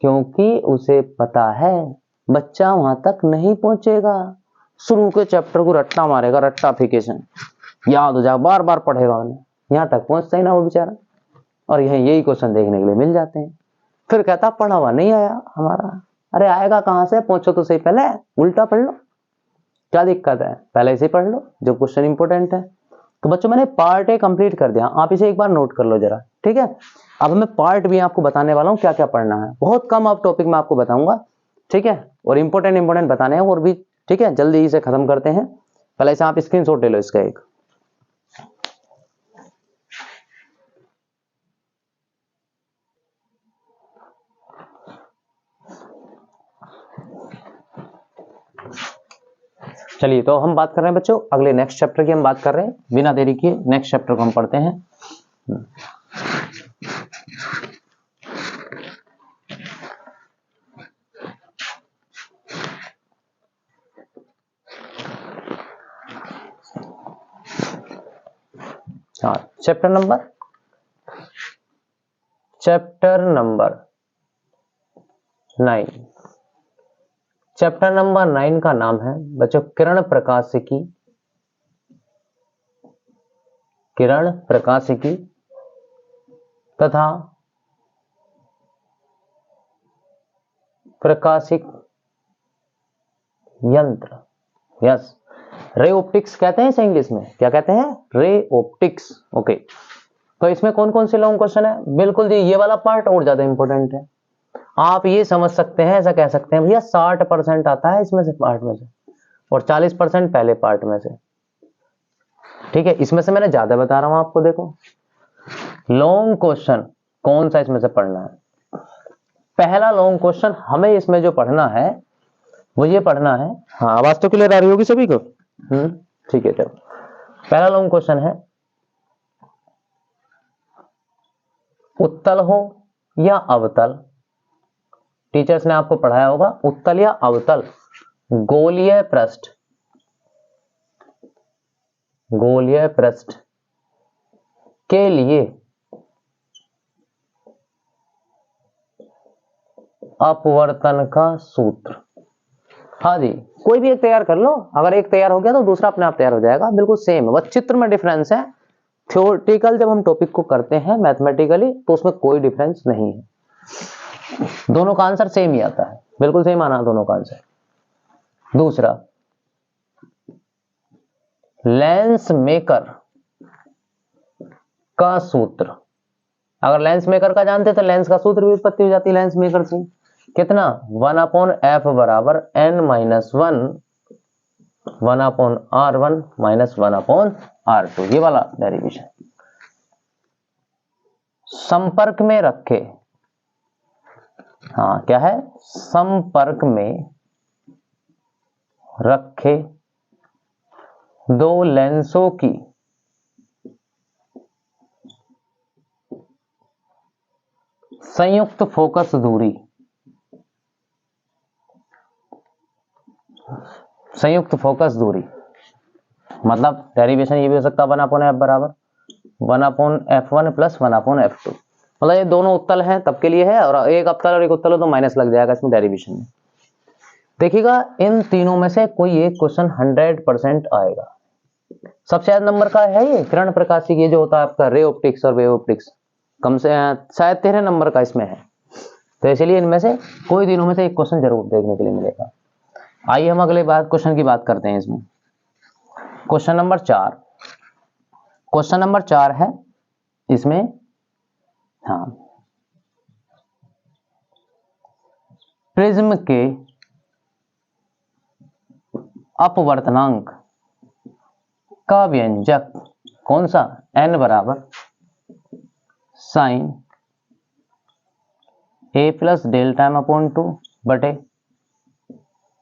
क्योंकि उसे पता है बच्चा वहां तक नहीं पहुंचेगा, शुरू के चैप्टर को रट्टा मारेगा, रट्टाफिकेशन याद हो जाएगा, बार बार पढ़ेगा उन्हें, यहाँ तक पहुंचता ही ना वो बेचारा। और यही क्वेश्चन देखने के लिए मिल जाते हैं। फिर कहता पढ़ा हुआ नहीं आया हमारा, अरे आएगा कहां से, पहुंचो तो सही, पहले उल्टा पढ़ लो, क्या दिक्कत है, पहले इसे पढ़ लो जो क्वेश्चन इंपॉर्टेंट है। तो बच्चों मैंने पार्ट ए कंप्लीट कर दिया, आप इसे एक बार नोट कर लो जरा। ठीक है, अब मैं पार्ट भी आपको बताने वाला हूँ क्या क्या पढ़ना है, बहुत कम अब टॉपिक मैं आपको बताऊंगा, ठीक है, और इंपॉर्टेंट बताने हैं और भी, ठीक है, जल्दी ही से खत्म करते हैं। पहले से आप स्क्रीनशॉट ले लो इसका एक। चलिए, तो हम बात कर रहे हैं बच्चों अगले नेक्स्ट चैप्टर की, हम बात कर रहे हैं बिना देरी किए नेक्स्ट चैप्टर को हम पढ़ते हैं। हाँ, चैप्टर नंबर 9। चैप्टर नंबर 9 का नाम है बच्चों किरण प्रकाशिकी तथा प्रकाशिक यंत्र। यस, रे ऑप्टिक्स कहते हैं इसे इंग्लिश में, क्या कहते हैं? Ray optics. ओके, तो इसमें कौन कौन से लॉन्ग क्वेश्चन है? बिल्कुल जी, ये वाला पार्ट और ज्यादा इंपॉर्टेंट है। आप ये समझ सकते हैं, ऐसा कह सकते हैं भैया 60% आता है इसमें से, पार्ट में से, और 40% पहले पार्ट में से, ठीक है। इसमें से मैंने ज्यादा बता रहा हूं आपको। देखो लॉन्ग क्वेश्चन कौन सा इसमें से पढ़ना है। पहला लॉन्ग क्वेश्चन हमें इसमें जो पढ़ना है वो ये पढ़ना है। हाँ, आवाज तो क्लियर आ रही होगी सभी को? ठीक है। चलो, पहला लॉन्ग क्वेश्चन है, उत्तल हो या अवतल, टीचर्स ने आपको पढ़ाया होगा उत्तल या अवतल, गोलीय पृष्ठ के लिए अपवर्तन का सूत्र। हाँ जी, कोई भी एक तैयार कर लो, अगर एक तैयार हो गया तो दूसरा अपने आप तैयार हो जाएगा, बिल्कुल सेम है, बस चित्र में डिफरेंस है। थ्योरेटिकल जब हम टॉपिक को करते हैं मैथमेटिकली तो उसमें कोई डिफरेंस नहीं है, दोनों का आंसर सेम ही आता है, बिल्कुल सेम आना दोनों का आंसर। दूसरा, लेंस मेकर का सूत्र। अगर लेंस मेकर का जानते तो लेंस का सूत्र भी उत्पत्ति हो जाती लेंस मेकर से। कितना? 1/f बराबर n minus 1/r1 minus 1/r2, ये वाला डेरिवेशन। संपर्क में रखे, हाँ क्या है? संपर्क में रखे दो लेंसों की संयुक्त फोकस दूरी, मतलब डेरिवेशन ये भी हो सकता है 1/f बराबर 1/f1 प्लस 1/f2, मतलब ये दोनों उत्तल हैं तब के लिए है, और एक अवतल और एक उत्तल हो तो माइनस लग जाएगा इसमें डेरिवेशन में। देखिएगा इन तीनों में से कोई एक क्वेश्चन 100% आएगा। सबसे ज्यादा नंबर का है ये किरण प्रकाशिकी, ये जो होता है आपका रे ऑप्टिक्स और वेव ऑप्टिक्स, कम से शायद 13 नंबर का इसमें है, तो इसलिए इनमें से कोई तीनों में से एक क्वेश्चन जरूर देखने के लिए मिलेगा। आइए हम अगले क्वेश्चन की बात करते हैं। इसमें क्वेश्चन नंबर 4 है इसमें। हाँ, प्रिज्म के अपवर्तनांक का व्यंजक कौन सा? n बराबर sine a plus delta m upon 2 बटे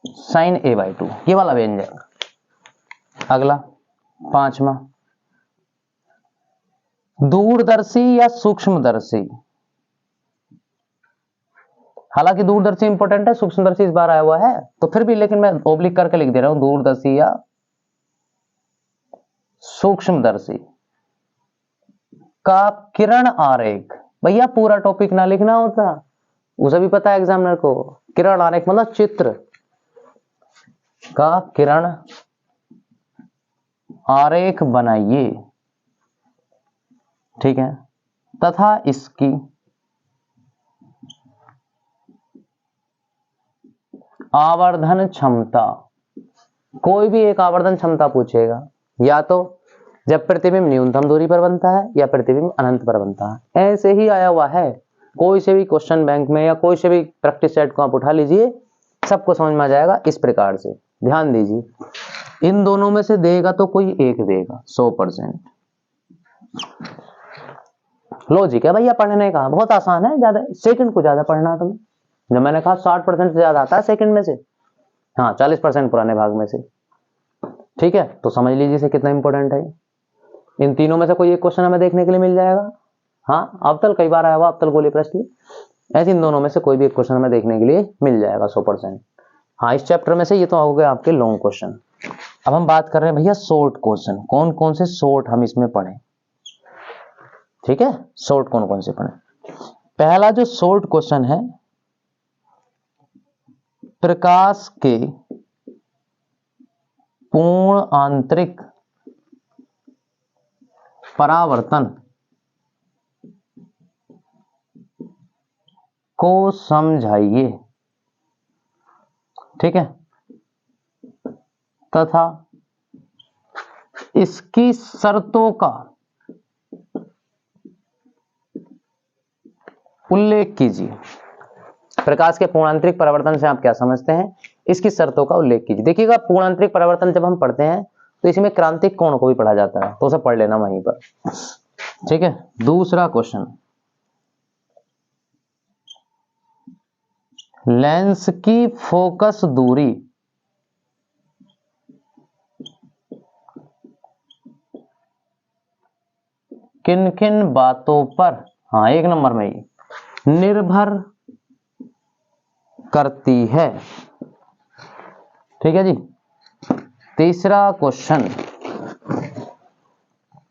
साइन a/2, ये वाला व्यंजक। अगला 5वां, दूरदर्शी या सूक्ष्मदर्शी। हालांकि दूरदर्शी इंपॉर्टेंट है, सूक्ष्मदर्शी इस बार आया हुआ है तो फिर भी, लेकिन मैं ओब्लिक करके लिख दे रहा हूं, दूरदर्शी या सूक्ष्मदर्शी का किरण आरेख। भैया पूरा टॉपिक ना लिखना होता, उसे भी पता है एग्जामिनर को। किरण आरेख मतलब चित्र का किरण आरेख बनाइए, ठीक है, तथा इसकी आवर्धन क्षमता। कोई भी एक आवर्धन क्षमता पूछेगा, या तो जब प्रतिबिंब न्यूनतम दूरी पर बनता है या प्रतिबिंब अनंत पर बनता है। ऐसे ही आया हुआ है, कोई से भी क्वेश्चन बैंक में या कोई से भी प्रैक्टिस सेट को आप उठा लीजिए, सबको समझ में आ जाएगा इस प्रकार से। ध्यान दीजिए, इन दोनों में से देगा तो कोई एक देगा 100%। लॉजिक है भैया पढ़ने का, बहुत आसान है, ज्यादा सेकंड को ज्यादा पढ़ना है तुम्हें। जब मैंने कहा 60% से ज्यादा आता है सेकंड में से, हाँ 40% पुराने भाग में से। ठीक है, तो समझ लीजिए इसे कितना इंपॉर्टेंट है। इन तीनों में से कोई एक क्वेश्चन हमें देखने के लिए मिल जाएगा। हाँ अवतल कई बार आया हुआ, अवतल गोलीय पृष्ठ, ऐसे इन दोनों में से कोई भी एक क्वेश्चन हमें देखने के लिए मिल जाएगा 100%। हाँ इस चैप्टर में से ये तो हो गए आपके लॉन्ग क्वेश्चन। अब हम बात कर रहे हैं भैया शॉर्ट क्वेश्चन, कौन कौन से शॉर्ट हम इसमें पढ़ें। ठीक है, शॉर्ट कौन कौन से पढ़ें। पहला जो शॉर्ट क्वेश्चन है, प्रकाश के पूर्ण आंतरिक परावर्तन को समझाइए। ठीक है, तथा इसकी शर्तों का उल्लेख कीजिए। प्रकाश के पूर्णांतरिक परावर्तन से आप क्या समझते हैं, इसकी शर्तों का उल्लेख कीजिए। देखिएगा पूर्णांतरिक परावर्तन जब हम पढ़ते हैं तो इसमें क्रांतिक कोण को भी पढ़ा जाता है, तो उसे पढ़ लेना वहीं पर। ठीक है, दूसरा क्वेश्चन, लेंस की फोकस दूरी किन किन बातों पर, हाँ 1 नंबर में ही निर्भर करती है। ठीक है जी। तीसरा क्वेश्चन,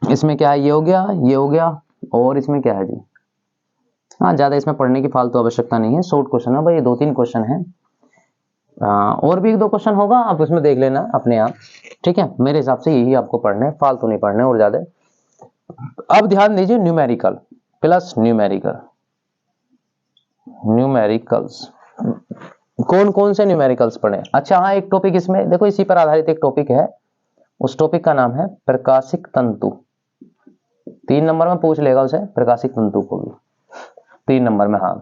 इसमें क्या है, ये हो गया, ये हो गया, और इसमें क्या है जी, हाँ ज्यादा इसमें पढ़ने की फालतू आवश्यकता नहीं है, शॉर्ट क्वेश्चन है भाई, 2-3 क्वेश्चन है। और भी 1-2 क्वेश्चन होगा, आप उसमें देख लेना अपने आप। ठीक है, मेरे हिसाब से यही आपको पढ़ने, फालतू नहीं पढ़ने और ज्यादा। अब ध्यान दीजिए, न्यूमेरिकल प्लस न्यूमेरिकल, न्यूमेरिकल्स कौन कौन से न्यूमेरिकल्स पढ़े। अच्छा हाँ, एक टॉपिक इसमें देखो, इसी पर आधारित एक टॉपिक है, उस टॉपिक का नाम है प्रकाशिक तंतु। 3 नंबर में पूछ लेगा उसे, प्रकाशिक तंतु को भी 3 नंबर में। हाँ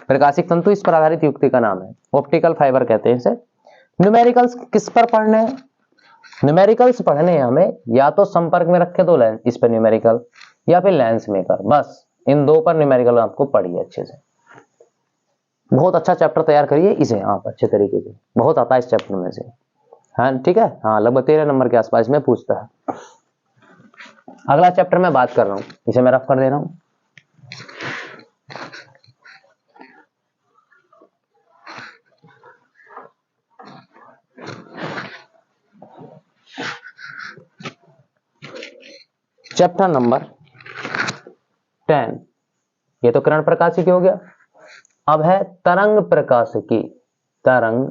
प्रकाशिक तंतु इस पर आधारित युक्ति का नाम है, ऑप्टिकल फाइबर कहते हैं इसे। न्यूमेरिकल्स किस पर पढ़ने हैं, न्यूमेरिकल्स पढ़ने हैं हमें या तो संपर्क में रखे तो लेंस, इस पर न्यूमेरिकल, या फिर लेंस मेकर, बस इन 2 पर न्यूमेरिकल आपको पढ़िए अच्छे से। बहुत अच्छा चैप्टर तैयार करिए इसे आप अच्छे तरीके से, बहुत आता है इस चैप्टर में से। हाँ ठीक है, हाँ लगभग 13 नंबर के आसपास में पूछता है। अगला चैप्टर में बात कर रहा हूं, इसे मैं रफ कर दे रहा हूं। चैप्टर नंबर 10, ये तो किरण प्रकाशिकी हो गया। अब है तरंग प्रकाशिकी, तरंग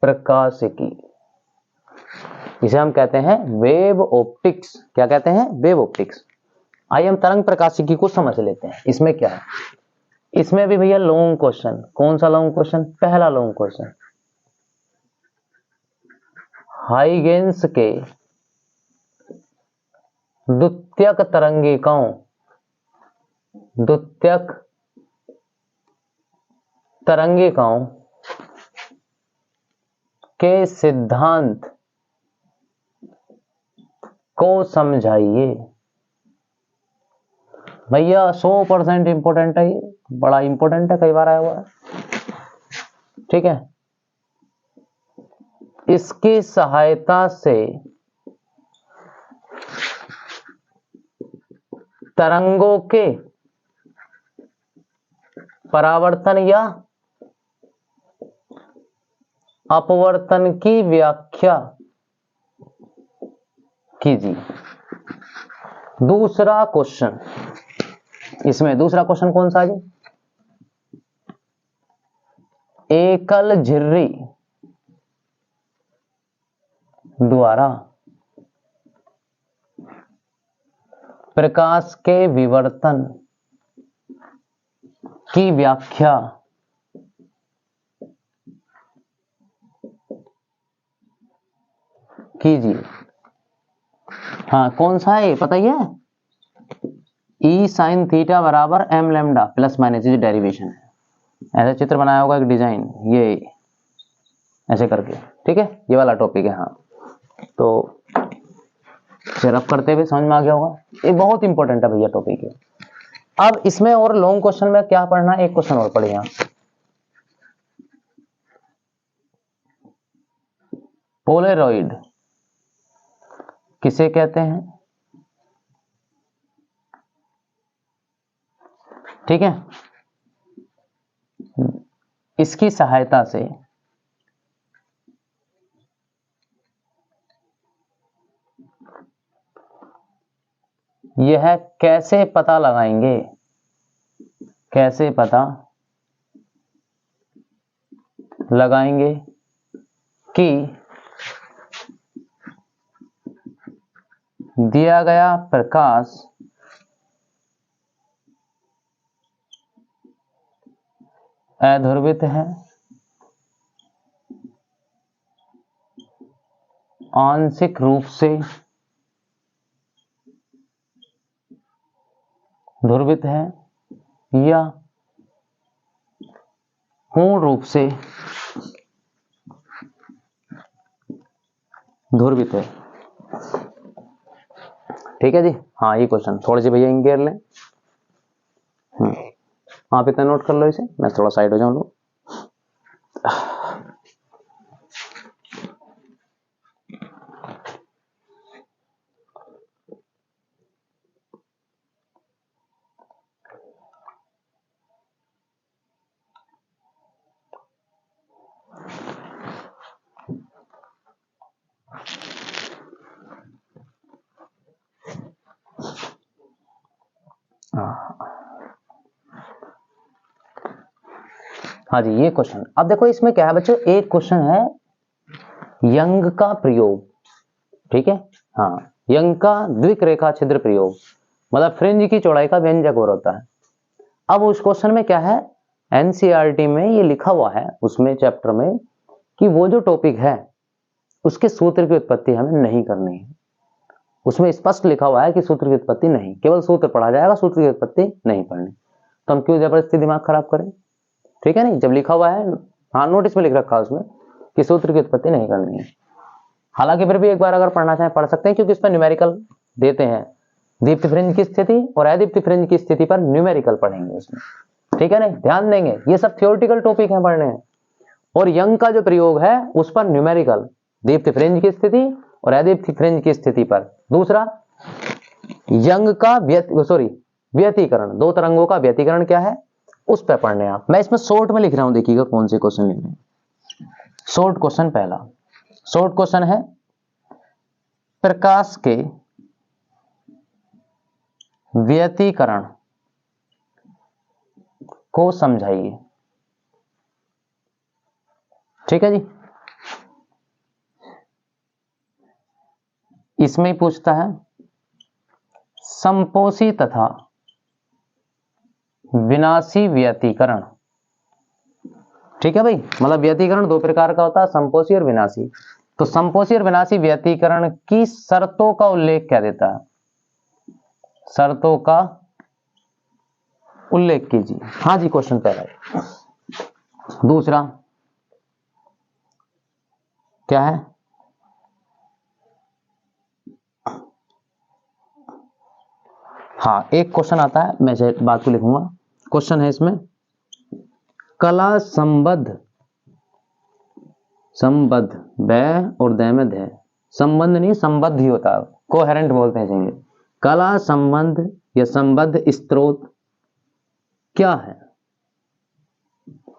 प्रकाशिकी, इसे हम कहते हैं वेव ऑप्टिक्स। क्या कहते हैं, वेव ऑप्टिक्स। आइए हम तरंग प्रकाशिकी को समझ लेते हैं, इसमें क्या है। इसमें भी भैया लॉन्ग क्वेश्चन, कौन सा लॉन्ग क्वेश्चन, पहला लॉन्ग क्वेश्चन, हाइगेंस के द्वितीयक तरंगिकाओं, द्वितीयक तरंगिकाओं के सिद्धांत को समझाइए। भैया 100% इंपोर्टेंट है, ये बड़ा इंपोर्टेंट है, कई बार आया हुआ है। ठीक है, इसकी सहायता से तरंगों के परावर्तन या अपवर्तन की व्याख्या कीजिए। दूसरा क्वेश्चन, इसमें दूसरा क्वेश्चन कौन सा है, एकल झिर्री द्वारा प्रकाश के विवर्तन की व्याख्या कीजिए। हाँ कौन सा है पता ही है, ई साइन थीटा बराबर एम लैम्डा प्लस माइनस, ये डेरिवेशन है। ऐसा चित्र बनाया होगा एक डिजाइन, ये ऐसे करके, ठीक है, ये वाला टॉपिक है। हाँ तो रफ करते हुए समझ में आ गया होगा, ये बहुत इंपॉर्टेंट है भैया टॉपिक है। अब इसमें और लॉन्ग क्वेश्चन में क्या पढ़ना है, एक क्वेश्चन और पढ़िए। पोलराइड किसे कहते हैं, ठीक है, इसकी सहायता से यह कैसे पता लगाएंगे, कैसे पता लगाएंगे कि दिया गया प्रकाश अध्रुवित है, आंशिक रूप से ध्रुवित है या पूर्ण रूप से ध्रुवित है। ठीक है जी। हाँ ये क्वेश्चन थोड़े से भैया इंगेर लें, आप इतना नोट कर लो इसे, मैं थोड़ा साइड हो जाऊं लो। हाँ जी ये क्वेश्चन, अब देखो इसमें क्या है बच्चों, एक क्वेश्चन है यंग का प्रयोग, ठीक है, हाँ यंग का द्विक रेखा छिद्र प्रयोग, मतलब फ्रिंज की चौड़ाई का व्यंजक और होता है। अब उस क्वेश्चन में क्या है, एनसीईआरटी में ये लिखा हुआ है उसमें चैप्टर में कि वो जो टॉपिक है उसके सूत्र की उत्पत्ति हमें नहीं करनी है। उसमें स्पष्ट लिखा हुआ है कि सूत्र की उत्पत्ति नहीं, केवल सूत्र पढ़ा जाएगा, सूत्र की उत्पत्ति नहीं पढ़नी। तो हम क्यों जबरदस्ती दिमाग खराब करें, ठीक है नहीं, जब लिखा हुआ है, हाँ नोटिस में लिख रखा है उसमें कि सूत्र की उत्पत्ति नहीं करनी है। हालांकि फिर भी एक बार अगर पढ़ना चाहें पढ़ सकते हैं, क्योंकि इसमें न्यूमेरिकल देते हैं, दीप्ति फ्रिंज की स्थिति और अदीप्ति फ्रिंज की स्थिति पर न्यूमेरिकल पढ़ेंगे उसमें, ठीक है नहीं, ध्यान देंगे, ये सब थियोरेटिकल टॉपिक है पढ़ने हैं। और यंग का जो प्रयोग है उस पर न्यूमेरिकल, दीप्ति फ्रिंज की स्थिति और अदीप्ति फ्रिंज की स्थिति पर। दूसरा यंग का व्यतिकरण, दो तरंगों का व्यतिकरण क्या है उस पर पढ़ने आप। मैं इसमें शॉर्ट में लिख रहा हूं, देखिएगा कौन से क्वेश्चन लिख रहे हैं। शॉर्ट क्वेश्चन पहला, शॉर्ट क्वेश्चन है प्रकाश के व्यतिकरण को समझाइए, ठीक है जी। इसमें ही पूछता है संपोषी तथा विनाशी व्यतिकरण, ठीक है भाई, मतलब व्यतिकरण दो प्रकार का होता है, संपोषी और विनाशी। तो संपोषी और विनाशी व्यतिकरण की शर्तों का उल्लेख क्या देता है, शर्तों का उल्लेख कीजिए। हाँ जी क्वेश्चन पहला है। दूसरा क्या है, हाँ एक क्वेश्चन आता है, मैं बात को लिखूंगा, क्वेश्चन है इसमें कला संबद्ध, संबद्ध बै और दै में है, संबंध नहीं संबद्ध ही होता है, कोहेरेंट बोलते हैं इसे। कला संबंध या संबद्ध स्रोत क्या है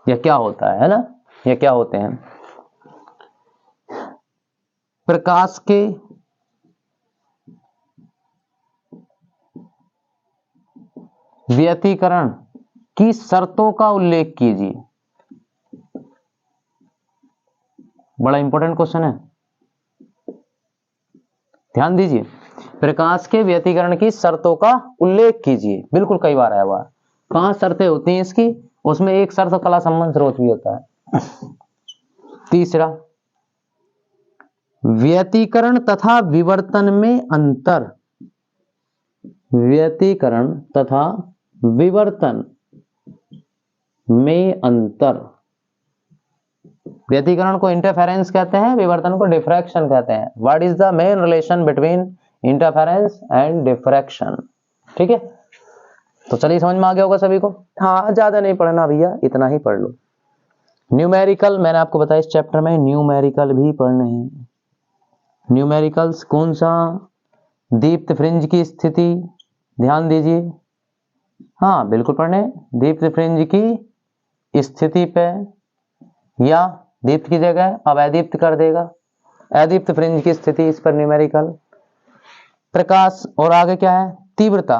या क्या होता है ना, या क्या होते हैं, प्रकाश के व्यतिकरण की शर्तों का उल्लेख कीजिए। बड़ा इंपॉर्टेंट क्वेश्चन है, ध्यान दीजिए, प्रकाश के व्यतिकरण की शर्तों का उल्लेख कीजिए, बिल्कुल कई बार आया हुआ। 5 शर्तें होती हैं इसकी, उसमें एक शर्त कला संबंध स्रोत भी होता है। तीसरा व्यतिकरण तथा विवर्तन में अंतर, व्यतिकरण तथा विवर्तन में अंतर। व्यतिकरण को इंटरफेरेंस कहते हैं, विवर्तन को डिफ्रैक्शन कहते हैं। What is the main relation between interference and diffraction? ठीक है, तो चलिए समझ में आ गया होगा सभी को। हाँ, ज्यादा नहीं पढ़ना भैया, इतना ही पढ़ लो। न्यूमेरिकल मैंने आपको बताया इस चैप्टर में न्यूमेरिकल भी पढ़ने हैं। न्यूमेरिकल्स कौन सा? दीप्त फ्रिंज की स्थिति, ध्यान दीजिए। हाँ बिल्कुल पढ़ने, दीप्त फ्रिंज की स्थिति पे, या दीप्त की जगह अब अदीप्त कर देगा, अदीप्त फ्रिंज की स्थिति, इस पर न्यूमेरिकल। प्रकाश और आगे क्या है? तीव्रता,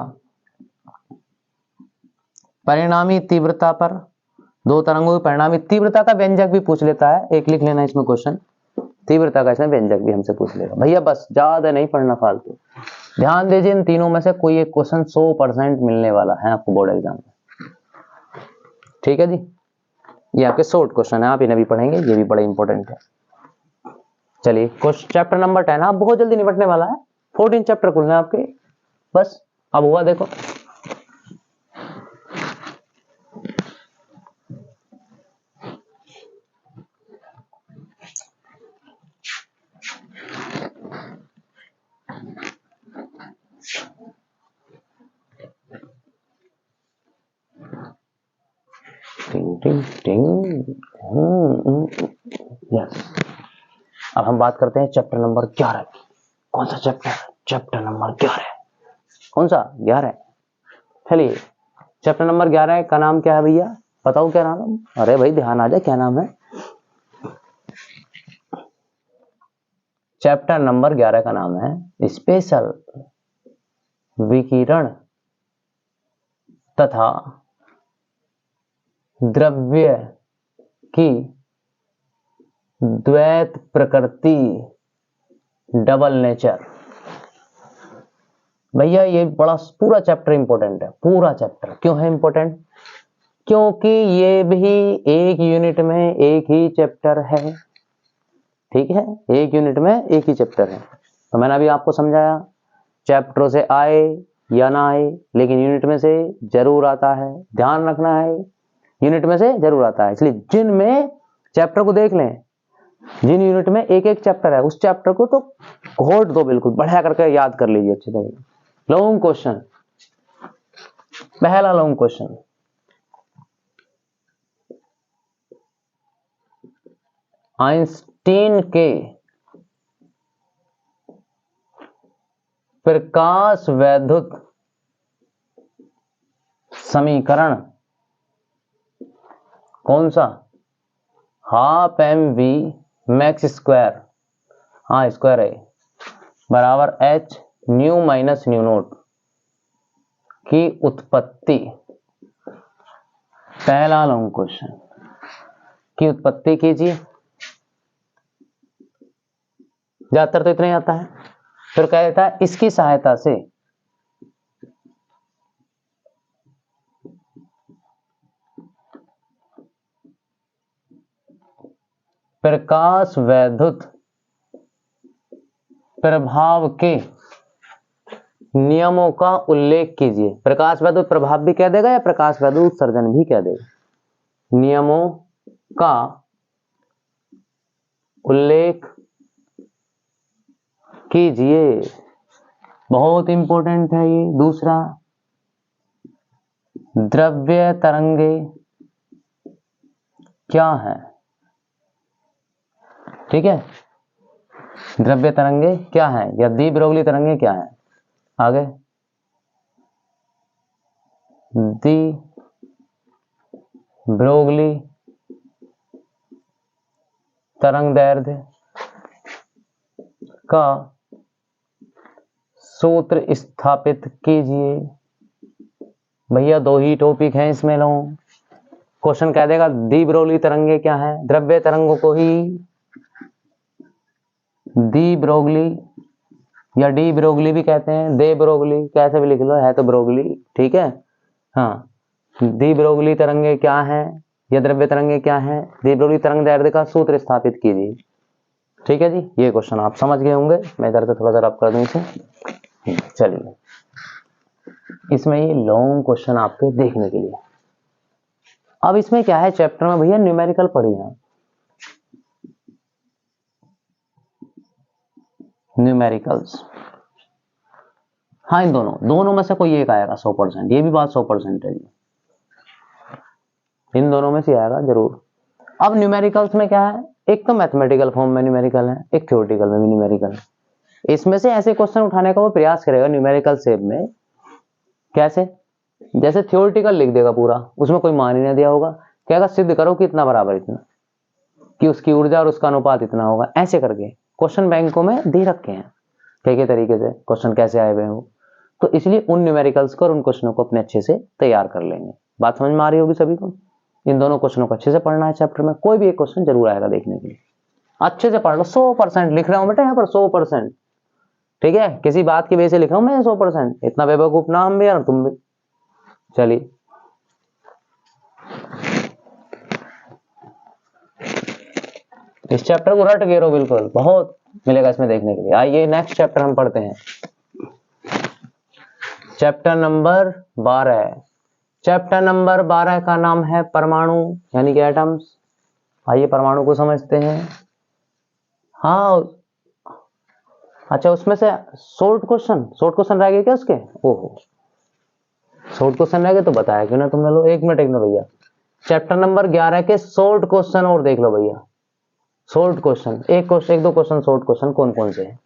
परिणामी तीव्रता पर, दो तरंगों की परिणामी तीव्रता का व्यंजक भी पूछ लेता है, एक लिख लेना इसमें क्वेश्चन, तीव्रता का इसमें व्यंजक भी हमसे पूछ लेगा भैया। बस ज्यादा नहीं पढ़ना फालतू। ध्यान दीजिए, इन तीनों में से कोई एक क्वेश्चन 100% मिलने वाला है आपको बोर्ड एग्जाम में। ठीक है जी, ये आपके शॉर्ट क्वेश्चन है, आप इन्हें भी पढ़ेंगे, ये भी बड़ा इंपॉर्टेंट है। चलिए क्वेश्चन चैप्टर नंबर 10 आप बहुत जल्दी निपटने वाला है। 14 चैप्टर खुलने आपके, बस अब हुआ देखो। टिंग टिंग टिंग। यस, अब हम बात करते हैं चैप्टर नंबर 11 की। कौन सा चैप्टर? Chapter number 11। कौन सा? 11। चलिए, चैप्टर नंबर 11 का नाम क्या है भैया? बताओ क्या नाम? अरे भाई ध्यान आ जाए, क्या नाम है? चैप्टर नंबर 11 का नाम है स्पेशल विकिरण तथा द्रव्य की द्वैत प्रकृति, डबल नेचर। भैया ये बड़ा पूरा चैप्टर इंपॉर्टेंट है, पूरा चैप्टर। क्यों है इंपॉर्टेंट? क्योंकि ये भी एक यूनिट में एक ही चैप्टर है। ठीक है, एक यूनिट में एक ही चैप्टर है। तो मैंने अभी आपको समझाया, चैप्टरों से आए या ना आए, लेकिन यूनिट में से जरूर आता है। ध्यान रखना है, यूनिट में से जरूर आता है। इसलिए जिनमें चैप्टर को देख लें, जिन यूनिट में एक एक चैप्टर है, उस चैप्टर को तो घोट दो, बिल्कुल बढ़िया करके याद कर लीजिए अच्छे तरीके। लॉन्ग क्वेश्चन, पहला लॉन्ग क्वेश्चन, आइंस्टीन के प्रकाश वैद्युत समीकरण कौन सा? हाफ mv मैक्स स्क्वायर, हाँ स्क्वायर है, बराबर h new minus new note की उत्पत्ति। पहला लॉन्ग क्वेश्चन की उत्पत्ति कीजिए। ज्यादातर तो इतना ही आता है। फिर कह देता है इसकी सहायता से प्रकाश वैद्युत प्रभाव के नियमों का उल्लेख कीजिए। प्रकाश वैद्युत प्रभाव भी कह देगा या प्रकाश वैद्युत उत्सर्जन भी कह देगा। नियमों का उल्लेख कीजिए, बहुत इंपॉर्टेंट है ये। दूसरा, द्रव्य तरंगे क्या है? ठीक है, द्रव्य तरंगे क्या है या दी ब्रोगली तरंगे क्या है? आगे, दी ब्रोगली तरंग दैर्ध्य का सूत्र स्थापित कीजिए। भैया दो ही टॉपिक हैं इसमें। लो क्वेश्चन कह देगा दी ब्रोगली तरंगे क्या है, द्रव्य तरंगों को ही दी ब्रोगली या डी ब्रोगली भी कहते हैं, दे ब्रोगली कैसे भी लिख लो, है तो ब्रोगली। ठीक है, हाँ, दी ब्रोगली तरंगे क्या है या द्रव्य तरंगे क्या है, दी ब्रोगली तरंग दैर्ध्य का सूत्र स्थापित कीजिए। ठीक है जी, ये क्वेश्चन आप समझ गए होंगे। मैं इधर से थोड़ा सा रब कर दूं इसे। चलिए, इसमें ये लॉन्ग क्वेश्चन आपके देखने के लिए। अब इसमें क्या है चैप्टर में भैया, न्यूमेरिकल पढ़ी है, न्यूमेरिकल्स। हाँ, इन दोनों में से कोई एक आएगा 100%, ये भी बात 100% है जी, इन दोनों में से आएगा जरूर। अब न्यूमेरिकल्स में क्या है, एक तो मैथमेटिकल फॉर्म में न्यूमेरिकल है, एक थ्योरेटिकल में भी न्यूमेरिकल है। इसमें से ऐसे क्वेश्चन उठाने का वो प्रयास करेगा न्यूमेरिकल शेप में। कैसे? जैसे थ्योरेटिकल लिख देगा पूरा, उसमें कोई मान ही नहीं दिया होगा, कहेगा सिद्ध करो कि इतना बराबर इतना, कि उसकी ऊर्जा और उसका अनुपात इतना होगा। ऐसे करके क्वेश्चन बैंकों में दे रखे हैं कई तरीके से क्वेश्चन कैसे आए हुए हैं वो। तो इसलिए उन न्यूमेरिकल्स को और उन क्वेश्चनों को अपने अच्छे से तैयार कर लेंगे। बात समझ में आ रही होगी सभी को। इन दोनों क्वेश्चनों को अच्छे से पढ़ना है चैप्टर में, कोई भी एक क्वेश्चन जरूर आएगा देखने के लिए। अच्छे से पढ़ लो, 100% लिख रहा हूं बेटा यहाँ पर, 100%। ठीक है, किसी बात की वजह से लिखा हूं मैं 100%, इतना बेवकूफ ना हम भी और तुम भी। चलिए, इस चैप्टर को रट गए रहो बिल्कुल, बहुत मिलेगा इसमें देखने के लिए। आइए नेक्स्ट चैप्टर हम पढ़ते हैं, चैप्टर नंबर 12। चैप्टर नंबर 12 का नाम है परमाणु यानी कि एटम्स। आइए परमाणु को समझते हैं। हाँ, अच्छा, उसमें से शॉर्ट क्वेश्चन रह गए क्या उसके? ओहो, शॉर्ट क्वेश्चन रह गए तो बताया क्यों ना तुमने। लो एक मिनट भैया, चैप्टर नंबर 11 के शॉर्ट क्वेश्चन और देख लो भैया। शॉर्ट क्वेश्चन, एक दो क्वेश्चन शॉर्ट क्वेश्चन कौन कौन से हैं?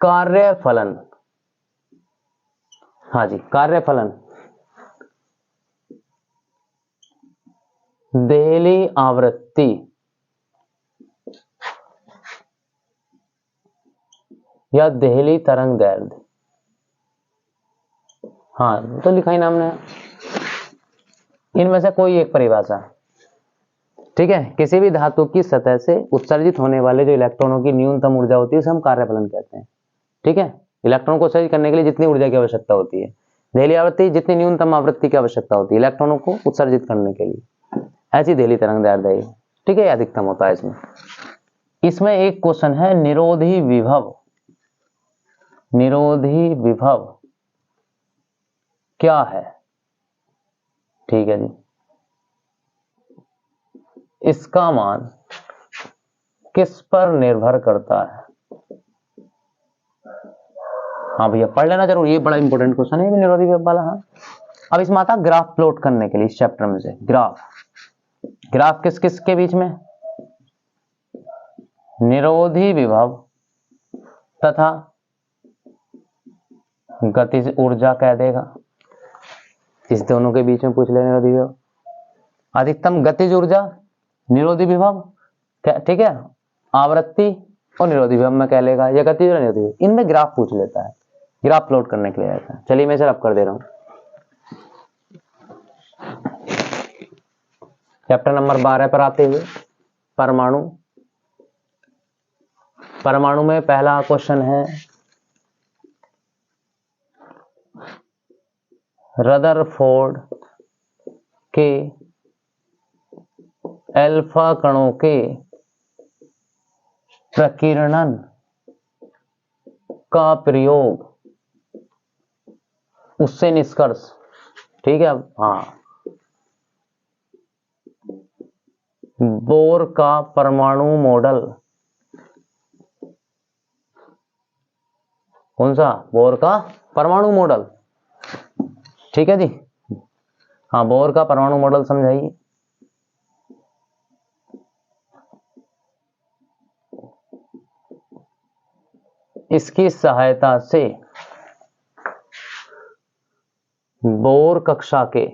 कार्यफलन, हाँ जी, कार्यफलन, देहली आवृत्ति या देहली तरंग दैर्ध्य। हाँ, तो लिखा ही नाम ने। इनमें से कोई एक परिभाषा। ठीक है, किसी भी धातु की सतह से उत्सर्जित होने वाले जो इलेक्ट्रॉनों की न्यूनतम ऊर्जा होती है उसे हम कार्यफलन कहते हैं। ठीक है, इलेक्ट्रॉन को उत्सर्जित करने के लिए जितनी ऊर्जा की आवश्यकता होती है, देहली आवृत्ति जितनी न्यूनतम आवृत्ति की आवश्यकता होती है इलेक्ट्रॉनों को उत्सर्जित करने के लिए, ऐसी देहली तरंग दैर्ध्य। ठीक है, अधिकतम होता है इसमें। इसमें एक क्वेश्चन है निरोधी विभव। निरोधी विभव क्या है? ठीक है जी, इसका मान किस पर निर्भर करता है? हाँ भैया, पढ़ लेना जरूर, ये बड़ा इंपॉर्टेंट क्वेश्चन है निरोधी विभव वाला। हाँ, अब इसमें आता ग्राफ प्लॉट करने के लिए इस चैप्टर में से। ग्राफ किस किस के बीच में? निरोधी विभव तथा गतिज ऊर्जा कह देगा, इस दोनों के बीच में पूछ ले निरोधी विभव। अधिकतम गतिज ऊर्जा, निरोधी विभव, ठीक है, आवृत्ति और निरोधी विभव में कह लेगा, या गतिज और निरोधी विभव, इनमें ग्राफ पूछ लेता है, ग्राफ प्लॉट करने के लिए आता है। चलिए मैं इसे रब कर दे रहा हूं। चैप्टर नंबर 12 पर आते हुए परमाणु। परमाणु में पहला क्वेश्चन है रदरफोर्ड के अल्फा कणों के प्रकीर्णन का प्रयोग, उससे निष्कर्ष। ठीक है, हाँ, बोर का परमाणु मॉडल। कौन सा? बोर का परमाणु मॉडल। ठीक है जी, हाँ, बोर का परमाणु मॉडल समझाइए। इसकी सहायता से बोर कक्षा की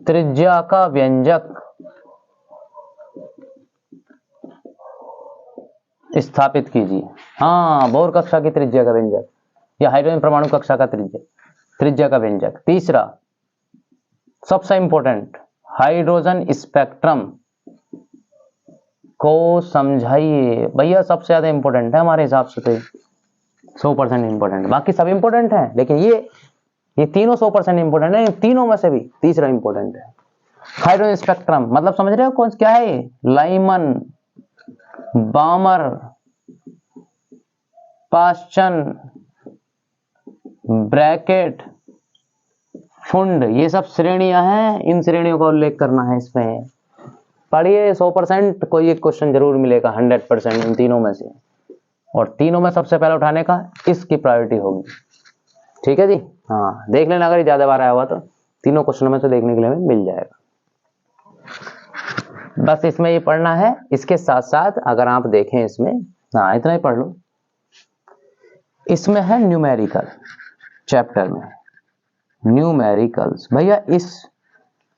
त्रिज्या का व्यंजक स्थापित कीजिए। हाँ, बोर कक्षा की त्रिज्या का व्यंजक या हाइड्रोजन परमाणु कक्षा का त्रिज्या का व्यंजक। तीसरा सबसे इंपॉर्टेंट, हाइड्रोजन स्पेक्ट्रम को समझाइए। भैया सबसे ज्यादा इंपॉर्टेंट है हमारे हिसाब से। तो 100% इंपॉर्टेंट, बाकी सब इंपॉर्टेंट है, लेकिन ये तीनों 100% इंपॉर्टेंट है। तीनों में से भी तीसरा इंपॉर्टेंट है। हाइड्रोजन स्पेक्ट्रम मतलब समझ रहे हो कौन क्या है ये? लाइमन, बामर, पाश्चन, ब्रैकेट, फुंड, ये सब श्रेणियां हैं। इन श्रेणियों का उल्लेख करना है इसमें। पढ़िए, 100% कोई एक क्वेश्चन जरूर मिलेगा 100% इन तीनों में से, और तीनों में सबसे पहले उठाने का इसकी प्रायोरिटी होगी। ठीक है जी, हाँ देख लेना, अगर ज्यादा बार आया हुआ तो तीनों क्वेश्चनों में से देखने के लिए हमें मिल जाएगा। बस इसमें ये पढ़ना है। इसके साथ साथ अगर आप देखें इसमें, हाँ इतना ही पढ़ लो। इसमें है न्यूमेरिकल, चैप्टर में न्यूमेरिकल्स भैया।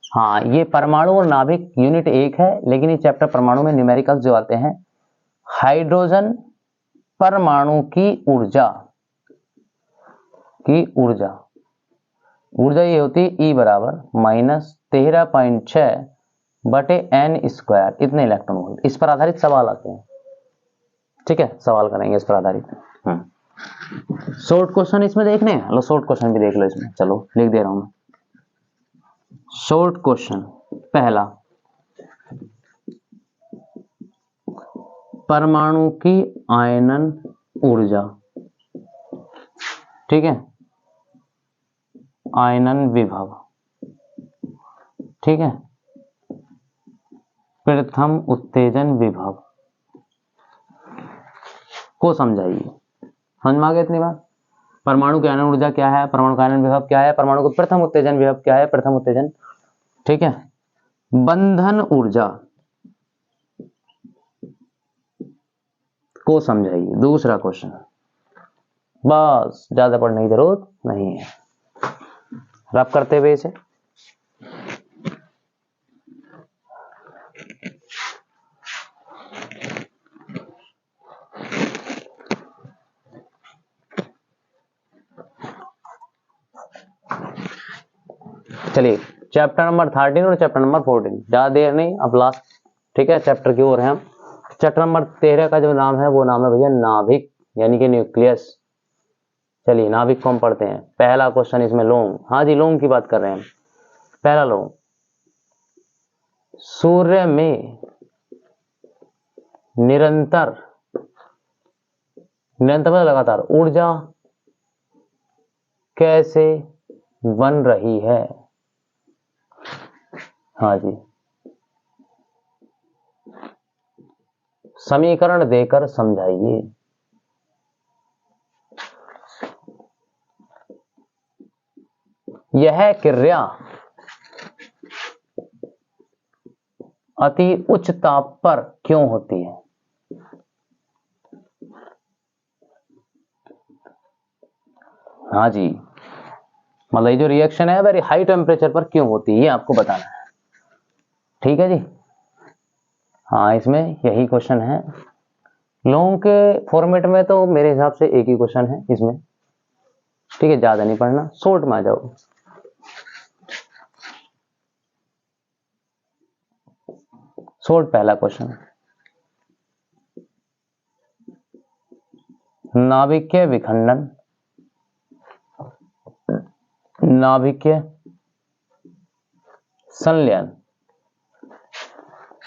हाँ ये परमाणु और नाभिक यूनिट 1 है, लेकिन ये चैप्टर परमाणु में न्यूमेरिकल्स जो आते हैं, हाइड्रोजन परमाणु की ऊर्जा ये होती है E बराबर -13.6 बटे n², इतने इलेक्ट्रॉन वोल्ट। इस पर आधारित सवाल आते हैं। ठीक है, सवाल करेंगे इस पर आधारित। शॉर्ट क्वेश्चन इसमें देखने हैं, लो शॉर्ट क्वेश्चन भी देख लो इसमें। चलो लिख दे रहा हूं मैं। शॉर्ट क्वेश्चन पहला, परमाणु की आयनन ऊर्जा, ठीक है, आयनन विभव, ठीक है, प्रथम उत्तेजन विभव को समझाइए। समझ में आ गया इतनी बात? परमाणु की आयनन ऊर्जा क्या है, परमाणु का आयनन विभव क्या है, परमाणु का प्रथम उत्तेजन विभव क्या है, प्रथम उत्तेजन, ठीक है, बंधन ऊर्जा को समझाइए। दूसरा क्वेश्चन, बस ज्यादा पढ़ने की जरूरत नहीं है, रब करते हुए इसे। चलिए चैप्टर नंबर 13 और चैप्टर नंबर 14, ज्यादा देर नहीं, अब लास्ट, ठीक है, चैप्टर की ओर है हम। चैप्टर नंबर 13 का जो नाम है वो नाम है भैया नाभिक, यानी कि न्यूक्लियस। चलिए नाभिक को हम पढ़ते हैं। पहला क्वेश्चन इसमें लोंग, हाँ जी लोंग की बात कर रहे हैं। पहला लोंग, सूर्य में निरंतर मतलब लगातार ऊर्जा कैसे बन रही है? हाँ जी, समीकरण देकर समझाइए। यह क्रिया अति उच्च ताप पर क्यों होती है? हाँ जी, मतलब ये जो रिएक्शन है वेरी हाई टेम्परेचर पर क्यों होती है, ये आपको बताना है। ठीक है जी, हाँ इसमें यही क्वेश्चन है। लॉन्ग के फॉर्मेट में तो मेरे हिसाब से एक ही क्वेश्चन है इसमें। ठीक है, ज्यादा नहीं पढ़ना, शॉर्ट में आ जाओ। शॉर्ट पहला क्वेश्चन, नाभिकीय विखंडन, नाभिकीय संलयन,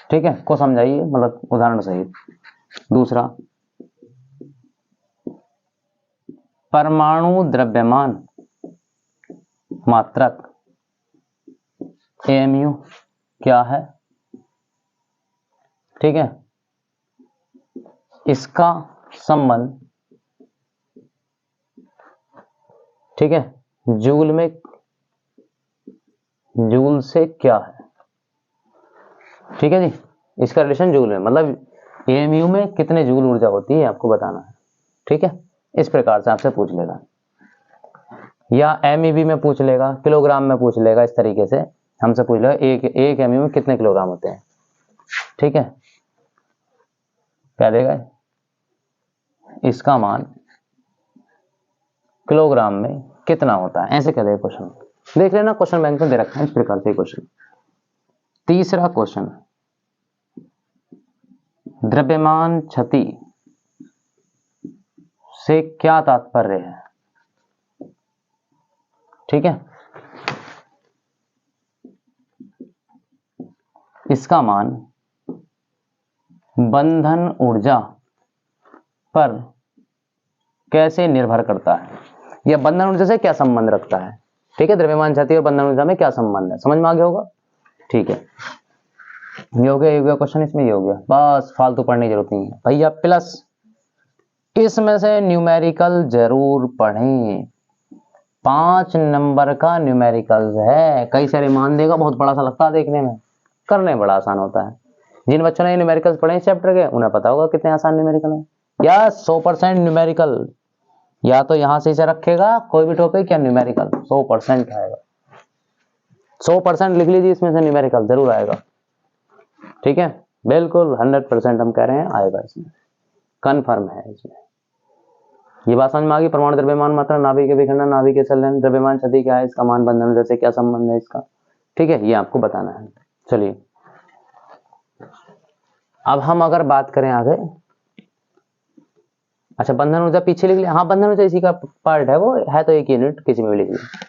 ठीक है, को समझाइए, मतलब उदाहरण सहित। दूसरा, परमाणु द्रव्यमान मात्रक AMU क्या है? ठीक है, इसका संबंध, ठीक है, जूल से क्या है? ठीक है जी, इसका रिलेशन जूल में, मतलब AMU में कितने जूल ऊर्जा होती है आपको बताना है। ठीक है, इस प्रकार से आपसे पूछ लेगा, या MEB में पूछ लेगा, किलोग्राम में पूछ लेगा, इस तरीके से हमसे पूछ लेगा एक MU में कितने किलोग्राम होते हैं। ठीक है, क्या देगा, इसका मान किलोग्राम में कितना होता है, ऐसे कह देगा क्वेश्चन। देख लेना, क्वेश्चन बैंक में दे रखा है इस प्रकार से क्वेश्चन। तीसरा क्वेश्चन, द्रव्यमान क्षति से क्या तात्पर्य है? ठीक है, इसका मान बंधन ऊर्जा पर कैसे निर्भर करता है, या बंधन ऊर्जा से क्या संबंध रखता है? ठीक है, द्रव्यमान छति और बंधन ऊर्जा में क्या संबंध है, समझ में आ गया होगा। ठीक है, ये हो गया क्वेश्चन, इसमें ये हो गया, बस फालतू पढ़ने की जरूरत नहीं है भैया। प्लस इसमें से न्यूमेरिकल जरूर पढ़ें, 5 नंबर का न्यूमेरिकल है, कई सारे मान देगा, बहुत बड़ा सा लगता है देखने में, करने बड़ा आसान होता है। जिन बच्चों ने न्यूमेरिकल्स पढ़े इस चैप्टर के, उन्हें पता होगा कितने आसान न्यूमेरिकल है। या 100% न्यूमेरिकल, या तो यहां से इसे रखेगा कोई भी टॉपिक, या न्यूमेरिकल 100% आएगा, 100% लिख लीजिए, इसमें से न्यूमेरिकल जरूर आएगा। ठीक है, बिल्कुल 100% हम कह रहे हैं आएगा, इसमें कन्फर्म है। इसमें ये बात समझ में आ गई। परमाणु द्रव्यमान मात्रा, नाभिक के विखंडन, नाभिक के संलयन, द्रव्यमान छति क्या है, इसका मान, बंधन जैसे क्या संबंध है इसका। ठीक है, ये आपको बताना है। चलिए अब हम अगर बात करें आगे, अच्छा बंधन ऊर्जा पीछे लिख लिया, हाँ बंधन ऊर्जा इसी का पार्ट है, वो है तो एक यूनिट किसी में भी लिख लिया।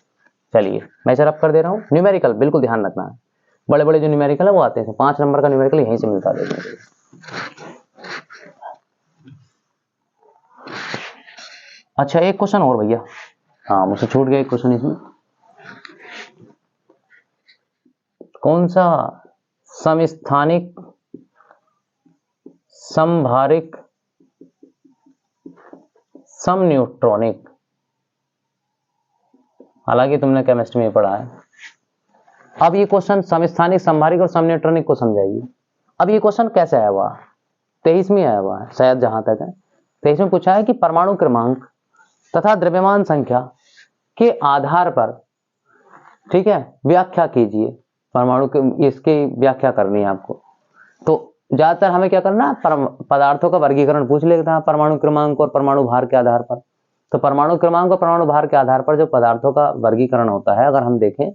चलिए मैं इसे रब कर दे रहा हूँ। न्यूमेरिकल बिल्कुल ध्यान रखना है, बड़े बड़े जो न्यूमेरिकल है वो आते हैं, 5 नंबर का न्यूमेरिकल यहीं से मिलता है। अच्छा एक क्वेश्चन और भैया, हाँ मुझसे छूट गया एक क्वेश्चन इसमें, कौन सा समस्थानिक समभारिक समन्यूट्रॉनिक, हालांकि तुमने केमिस्ट्री में पढ़ा है। अब ये क्वेश्चन समस्थानिक समभारिक और समन्यूट्रॉनिक को समझाइए। अब ये क्वेश्चन कैसे आया हुआ, 23 में आया हुआ है शायद, जहां तक है 23 में पूछा है कि परमाणु क्रमांक तथा द्रव्यमान संख्या के आधार पर, ठीक है, व्याख्या कीजिए। परमाणु के, इसकी व्याख्या करनी है आपको। तो ज्यादातर हमें क्या करना है, पदार्थों का वर्गीकरण पूछ लेता है परमाणु क्रमांक और परमाणु भार के आधार पर। तो परमाणु क्रमांक और परमाणु भार के आधार पर जो पदार्थों का वर्गीकरण होता है, अगर हम देखें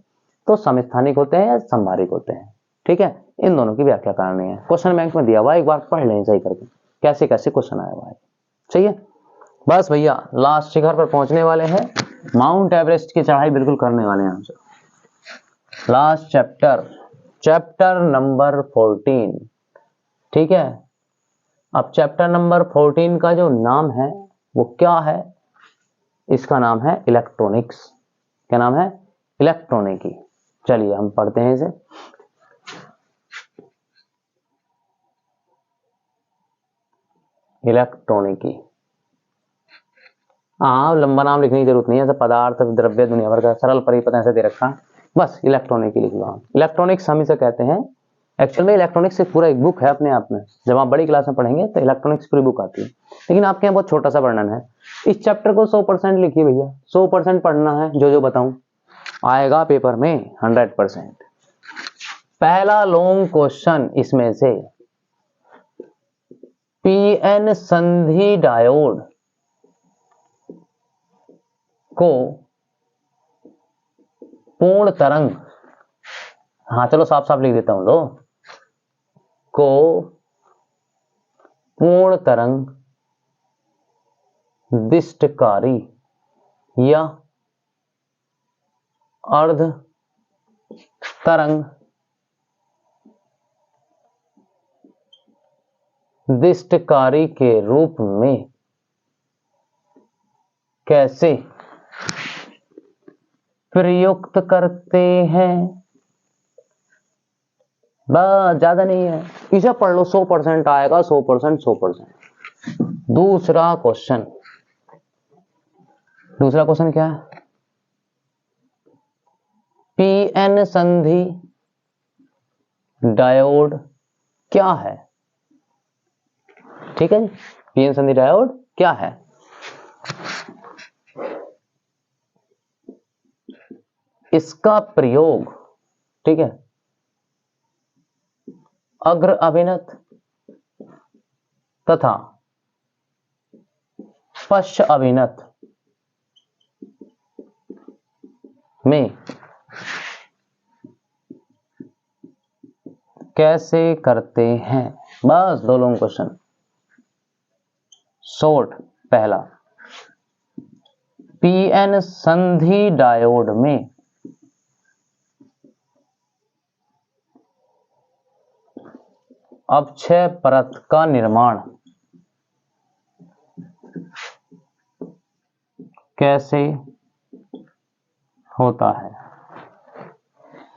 तो समस्थानिक होते हैं या संभारिक होते हैं। ठीक है, इन दोनों की व्याख्या करनी है। क्वेश्चन बैंक में दिया हुआ, एक बार पढ़ लें सही करके, कैसे कैसे क्वेश्चन आया हुआ है। चाहिए बस भैया, लास्ट शिखर पर पहुंचने वाले हैं, माउंट एवरेस्ट की चढ़ाई बिल्कुल करने वाले हैं हमसे। Last chapter number 14। ठीक है, अब चैप्टर नंबर 14 का जो नाम है वो क्या है, इसका नाम है इलेक्ट्रॉनिक्स। क्या नाम है, इलेक्ट्रॉनिकी। चलिए हम पढ़ते हैं इसे। इलेक्ट्रॉनिकी, हाँ लंबा नाम लिखने की जरूरत नहीं है, ऐसा पदार्थ द्रव्य दुनिया भर का सरल परिपथ ऐसे दे रखा, बस इलेक्ट्रॉनिकी लिख लो। इलेक्ट्रॉनिक्स हम इसे कहते हैं, एक्चुअल में इलेक्ट्रॉनिक्स एक पूरा एक बुक है अपने आप में। जब आप बड़ी क्लास में पढ़ेंगे तो इलेक्ट्रॉनिक्स पूरी बुक आती है, लेकिन आपके यहाँ बहुत छोटा सा वर्णन है। इस चैप्टर को 100% लिखिए भैया, 100% पढ़ना है, जो जो बताऊं आएगा पेपर में 100%। पहला लॉन्ग क्वेश्चन इसमें से, पीएन संधि डायोड को पूर्ण तरंग, हाँ चलो साफ साफ लिख देता हूं, लो, को पूर्ण तरंग दिष्टकारी या अर्ध तरंग दिष्टकारी के रूप में कैसे प्रयुक्त करते हैं। बस ज्यादा नहीं है, इसे पढ़ लो, 100% आएगा, 100%। दूसरा क्वेश्चन क्या है, पीएन संधि डायोड क्या है। ठीक है, पीएन संधि डायोड क्या है। इसका प्रयोग, ठीक है, अग्र अभिनत तथा पश्च अभिनत में कैसे करते हैं। बस दो लोग क्वेश्चन शॉर्ट। पहला, पीएन संधि डायोड में अपक्षय परत का निर्माण कैसे होता है?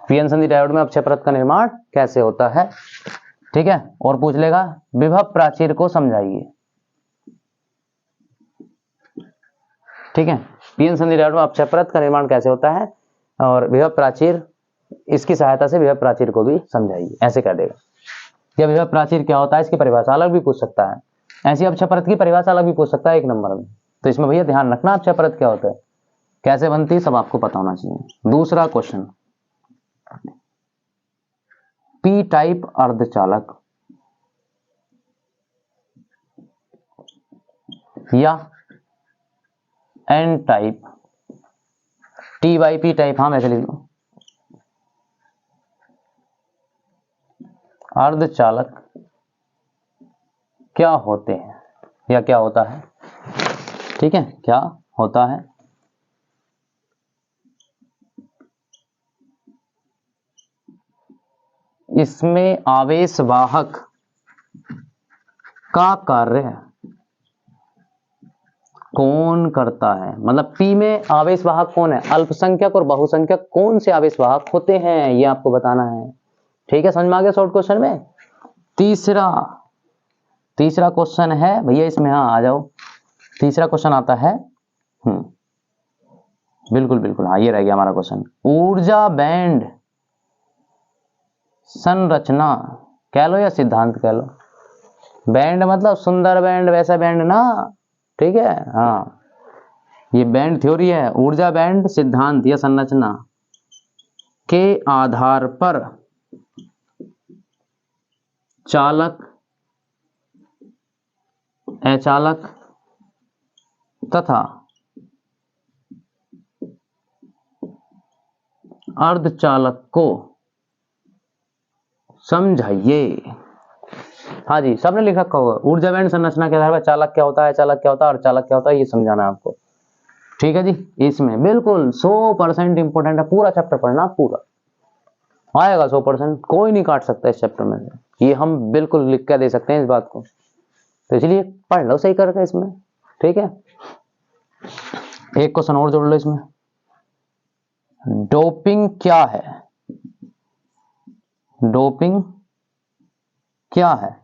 पीएन संधि डायोड में अपक्षय परत का निर्माण कैसे होता है? ठीक है, और पूछ लेगा विभव प्राचीर को समझाइए। ठीक है, पीएन संधि डायोड में अपक्षय परत का निर्माण कैसे होता है और विभव प्राचीर, इसकी सहायता से विभव प्राचीर को भी समझाइए, ऐसे कह देगा। या विभव प्राचीर क्या होता है, इसकी परिभाषा अलग भी पूछ सकता है, ऐसी अपक्षय परत की परिभाषा अलग भी पूछ सकता है 1 नंबर में। तो इसमें भैया ध्यान रखना अपक्षय परत क्या होता है, कैसे बनती है, सब आपको पता होना चाहिए। दूसरा क्वेश्चन, पी टाइप अर्धचालक या n type, t y p type, हाँ वैसे लिख लो, अर्धचालक क्या होते हैं या क्या होता है? ठीक है, क्या होता है? इसमें आवेश वाहक का कार्य कौन करता है? मतलब पी में आवेश वाहक कौन है, अल्पसंख्यक और बहुसंख्यक कौन से आवेश वाहक होते हैं, ये आपको बताना है। ठीक है, समझ में आ गया शॉर्ट क्वेश्चन में। तीसरा क्वेश्चन है भैया इसमें, हाँ आ जाओ, तीसरा क्वेश्चन आता है, बिल्कुल हाँ, ये रह गया हमारा क्वेश्चन। ऊर्जा बैंड संरचना कह लो या सिद्धांत कह लो। बैंड मतलब सुंदर बैंड, वैसा बैंड ना, ठीक है, हाँ ये बैंड थ्योरी है। ऊर्जा बैंड सिद्धांत या संरचना के आधार पर चालक, अचालक तथा अर्धचालक को समझाइए। हाँ जी, सबने लिख रखा होगा, ऊर्जा बैंड संरचना के आधार पर चालक क्या होता है, चालक क्या होता है, अर्धचालक क्या होता है, ये समझाना है आपको। ठीक है जी, इसमें बिल्कुल 100% इंपोर्टेंट है, पूरा चैप्टर पढ़ना, पूरा आएगा 100%, कोई नहीं काट सकता इस चैप्टर में से, ये हम बिल्कुल लिख कर दे सकते हैं इस बात को, तो इसलिए पढ़ लो सही करके इसमें। ठीक है, एक क्वेश्चन और जोड़ लो इसमें, डोपिंग क्या है? डोपिंग क्या है?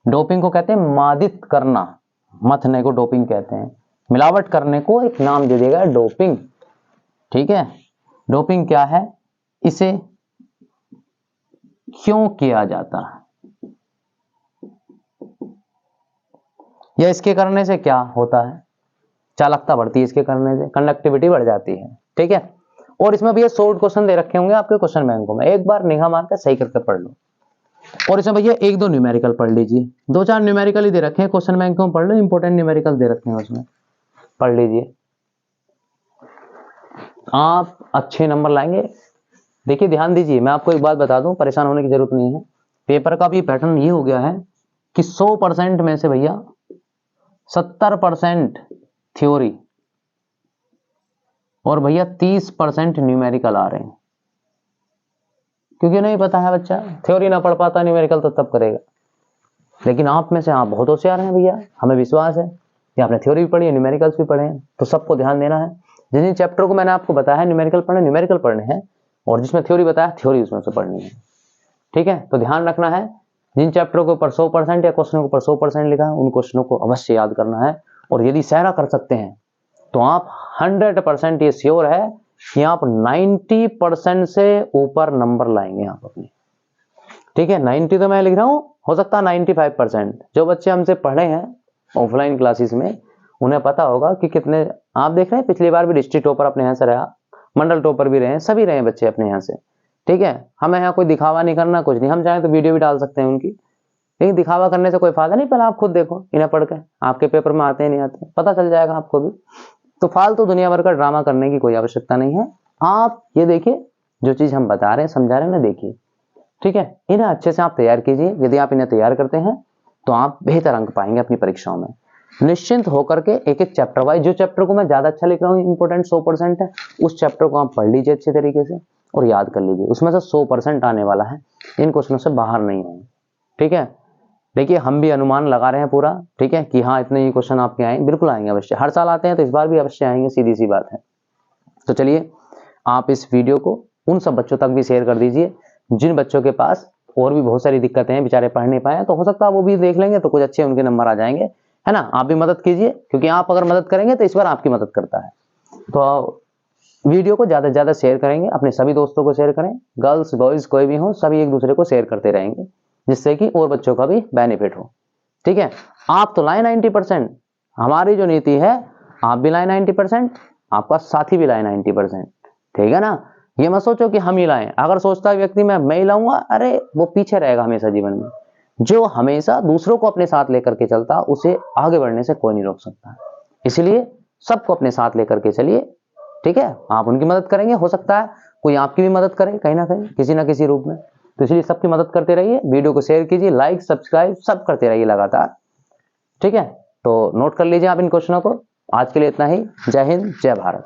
डोपिंग को कहते हैं मादित करना, मथने को डोपिंग कहते हैं, मिलावट करने को एक नाम दे देगा डोपिंग। ठीक है, डोपिंग क्या है, इसे क्यों किया जाता है, या इसके करने से क्या होता है? चालकता बढ़ती है इसके करने से, कंडक्टिविटी बढ़ जाती है। ठीक है, और इसमें भी ये शॉर्ट क्वेश्चन दे रखे होंगे आपके क्वेश्चन बैंकों में, एक बार निगाह मार कर सही करके पढ़ लो। और इसमें भैया 1-2 न्यूमेरिकल पढ़ लीजिए, 2-4 न्यूमेरिकल ही दे रखे हैं क्वेश्चन बैंकों में, पढ़ लो, इंपोर्टेंट न्यूमेरिकल दे रखे हैं उसमें, पढ़ लीजिए, आप अच्छे नंबर लाएंगे। देखिए ध्यान दीजिए, मैं आपको एक बात बता दूं, परेशान होने की जरूरत नहीं है। पेपर का भी पैटर्न ये हो गया है कि 100% में से भैया 70% थ्योरी और भैया 30% न्यूमेरिकल आ रहे हैं, क्योंकि नहीं पता है बच्चा, थ्योरी ना पढ़ पाता, न्यूमेरिकल तो तब करेगा। लेकिन आप में से आप बहुत होशियार हैं भैया, हमें विश्वास है कि आपने थ्योरी भी पढ़ी है, न्यूमेरिकल्स भी पढ़े हैं, तो सबको ध्यान देना है। जिन चैप्टर को मैंने आपको बताया है न्यूमेरिकल पढ़ने हैं, और जिसमें थ्योरी बताया थ्योरी उसमें से पढ़नी है। ठीक है, तो ध्यान रखना है, जिन चैप्टरों के ऊपर 100% या क्वेश्चनों के ऊपर 100% लिखा है, उन क्वेश्चनों को अवश्य याद करना है। और यदि सहरा कर सकते हैं तो आप 100% ये श्योर है कि आप 90% से ऊपर नंबर लाएंगे आप अपने। ठीक है, 90 तो मैं लिख रहा हूं, हो सकता है 95%। जो बच्चे हमसे पढ़े हैं ऑफलाइन क्लासेस में, उन्हें पता होगा कि कितने, आप देख रहे हैं पिछली बार भी डिस्ट्रिक्ट टॉपर अपने यहाँ से रहा, मंडल टॉपर भी रहे, सभी रहे बच्चे अपने यहाँ से। ठीक है, हमें यहाँ कोई दिखावा नहीं करना, कुछ नहीं, हम चाहें तो वीडियो भी डाल सकते हैं उनकी, लेकिन दिखावा करने से कोई फायदा नहीं। पहले आप खुद देखो इन्हें पढ़ के, आपके पेपर में आते हैं नहीं आते, पता चल जाएगा आपको भी। तो फालतू दुनिया भर का ड्रामा करने की कोई आवश्यकता नहीं है। आप ये देखिए, जो चीज हम बता रहे हैं, समझा रहे हैं ना, देखिए। ठीक है, इन्हें अच्छे से आप तैयार कीजिए। यदि आप इन्हें तैयार करते हैं तो आप बेहतर अंक पाएंगे अपनी परीक्षाओं में। निश्चिंत होकर के एक एक चैप्टर वाइज, जो चैप्टर को मैं ज्यादा अच्छा लिख रहा हूँ, इंपॉर्टेंट 100% है, उस चैप्टर को आप पढ़ लीजिए अच्छे तरीके से और याद कर लीजिए, उसमें से 100% आने वाला है, इन क्वेश्चनों से बाहर नहीं आए। ठीक है, देखिए हम भी अनुमान लगा रहे हैं पूरा, ठीक है, कि हाँ इतने ही क्वेश्चन आपके आएंगे, बिल्कुल आएंगे अवश्य, हर साल आते हैं तो इस बार भी अवश्य आएंगे, सीधी सी बात है। तो चलिए आप इस वीडियो को उन सब बच्चों तक भी शेयर कर दीजिए जिन बच्चों के पास और भी बहुत सारी दिक्कतें हैं, बेचारे पढ़ नहीं पाए, तो हो सकता है वो भी देख लेंगे तो कुछ अच्छे उनके नंबर आ जाएंगे, है ना। आप भी मदद कीजिए, क्योंकि आप अगर मदद करेंगे तो इस बार आपकी मदद करता है। तो वीडियो को ज्यादा से ज्यादा शेयर करेंगे, अपने सभी दोस्तों को शेयर करें, गर्ल्स बॉयज कोई भी हो, सभी एक दूसरे को शेयर करते रहेंगे, जिससे कि और बच्चों का भी बेनिफिट हो। ठीक है, आप तो लाए 90%, हमारी जो नीति है आप भी लाए 90%, आपका साथी भी लाए 90%, ठीक है ना। ये मत सोचो कि हम ही लाएं, अगर सोचता है व्यक्ति मैं ही लाऊंगा, अरे वो पीछे रहेगा हमेशा जीवन में। जो हमेशा दूसरों को अपने साथ लेकर के चलता, उसे आगे बढ़ने से कोई नहीं रोक सकता। इसलिए सबको अपने साथ लेकर के चलिए, ठीक है। आप उनकी मदद करेंगे, हो सकता है कोई आपकी भी मदद करे कहीं ना कहीं, किसी ना किसी रूप में, तो इसलिए सबकी मदद करते रहिए, वीडियो को शेयर कीजिए, लाइक सब्सक्राइब सब करते रहिए लगातार, ठीक है। तो नोट कर लीजिए आप इन क्वेश्चनों को। आज के लिए इतना ही, जय हिंद जय भारत।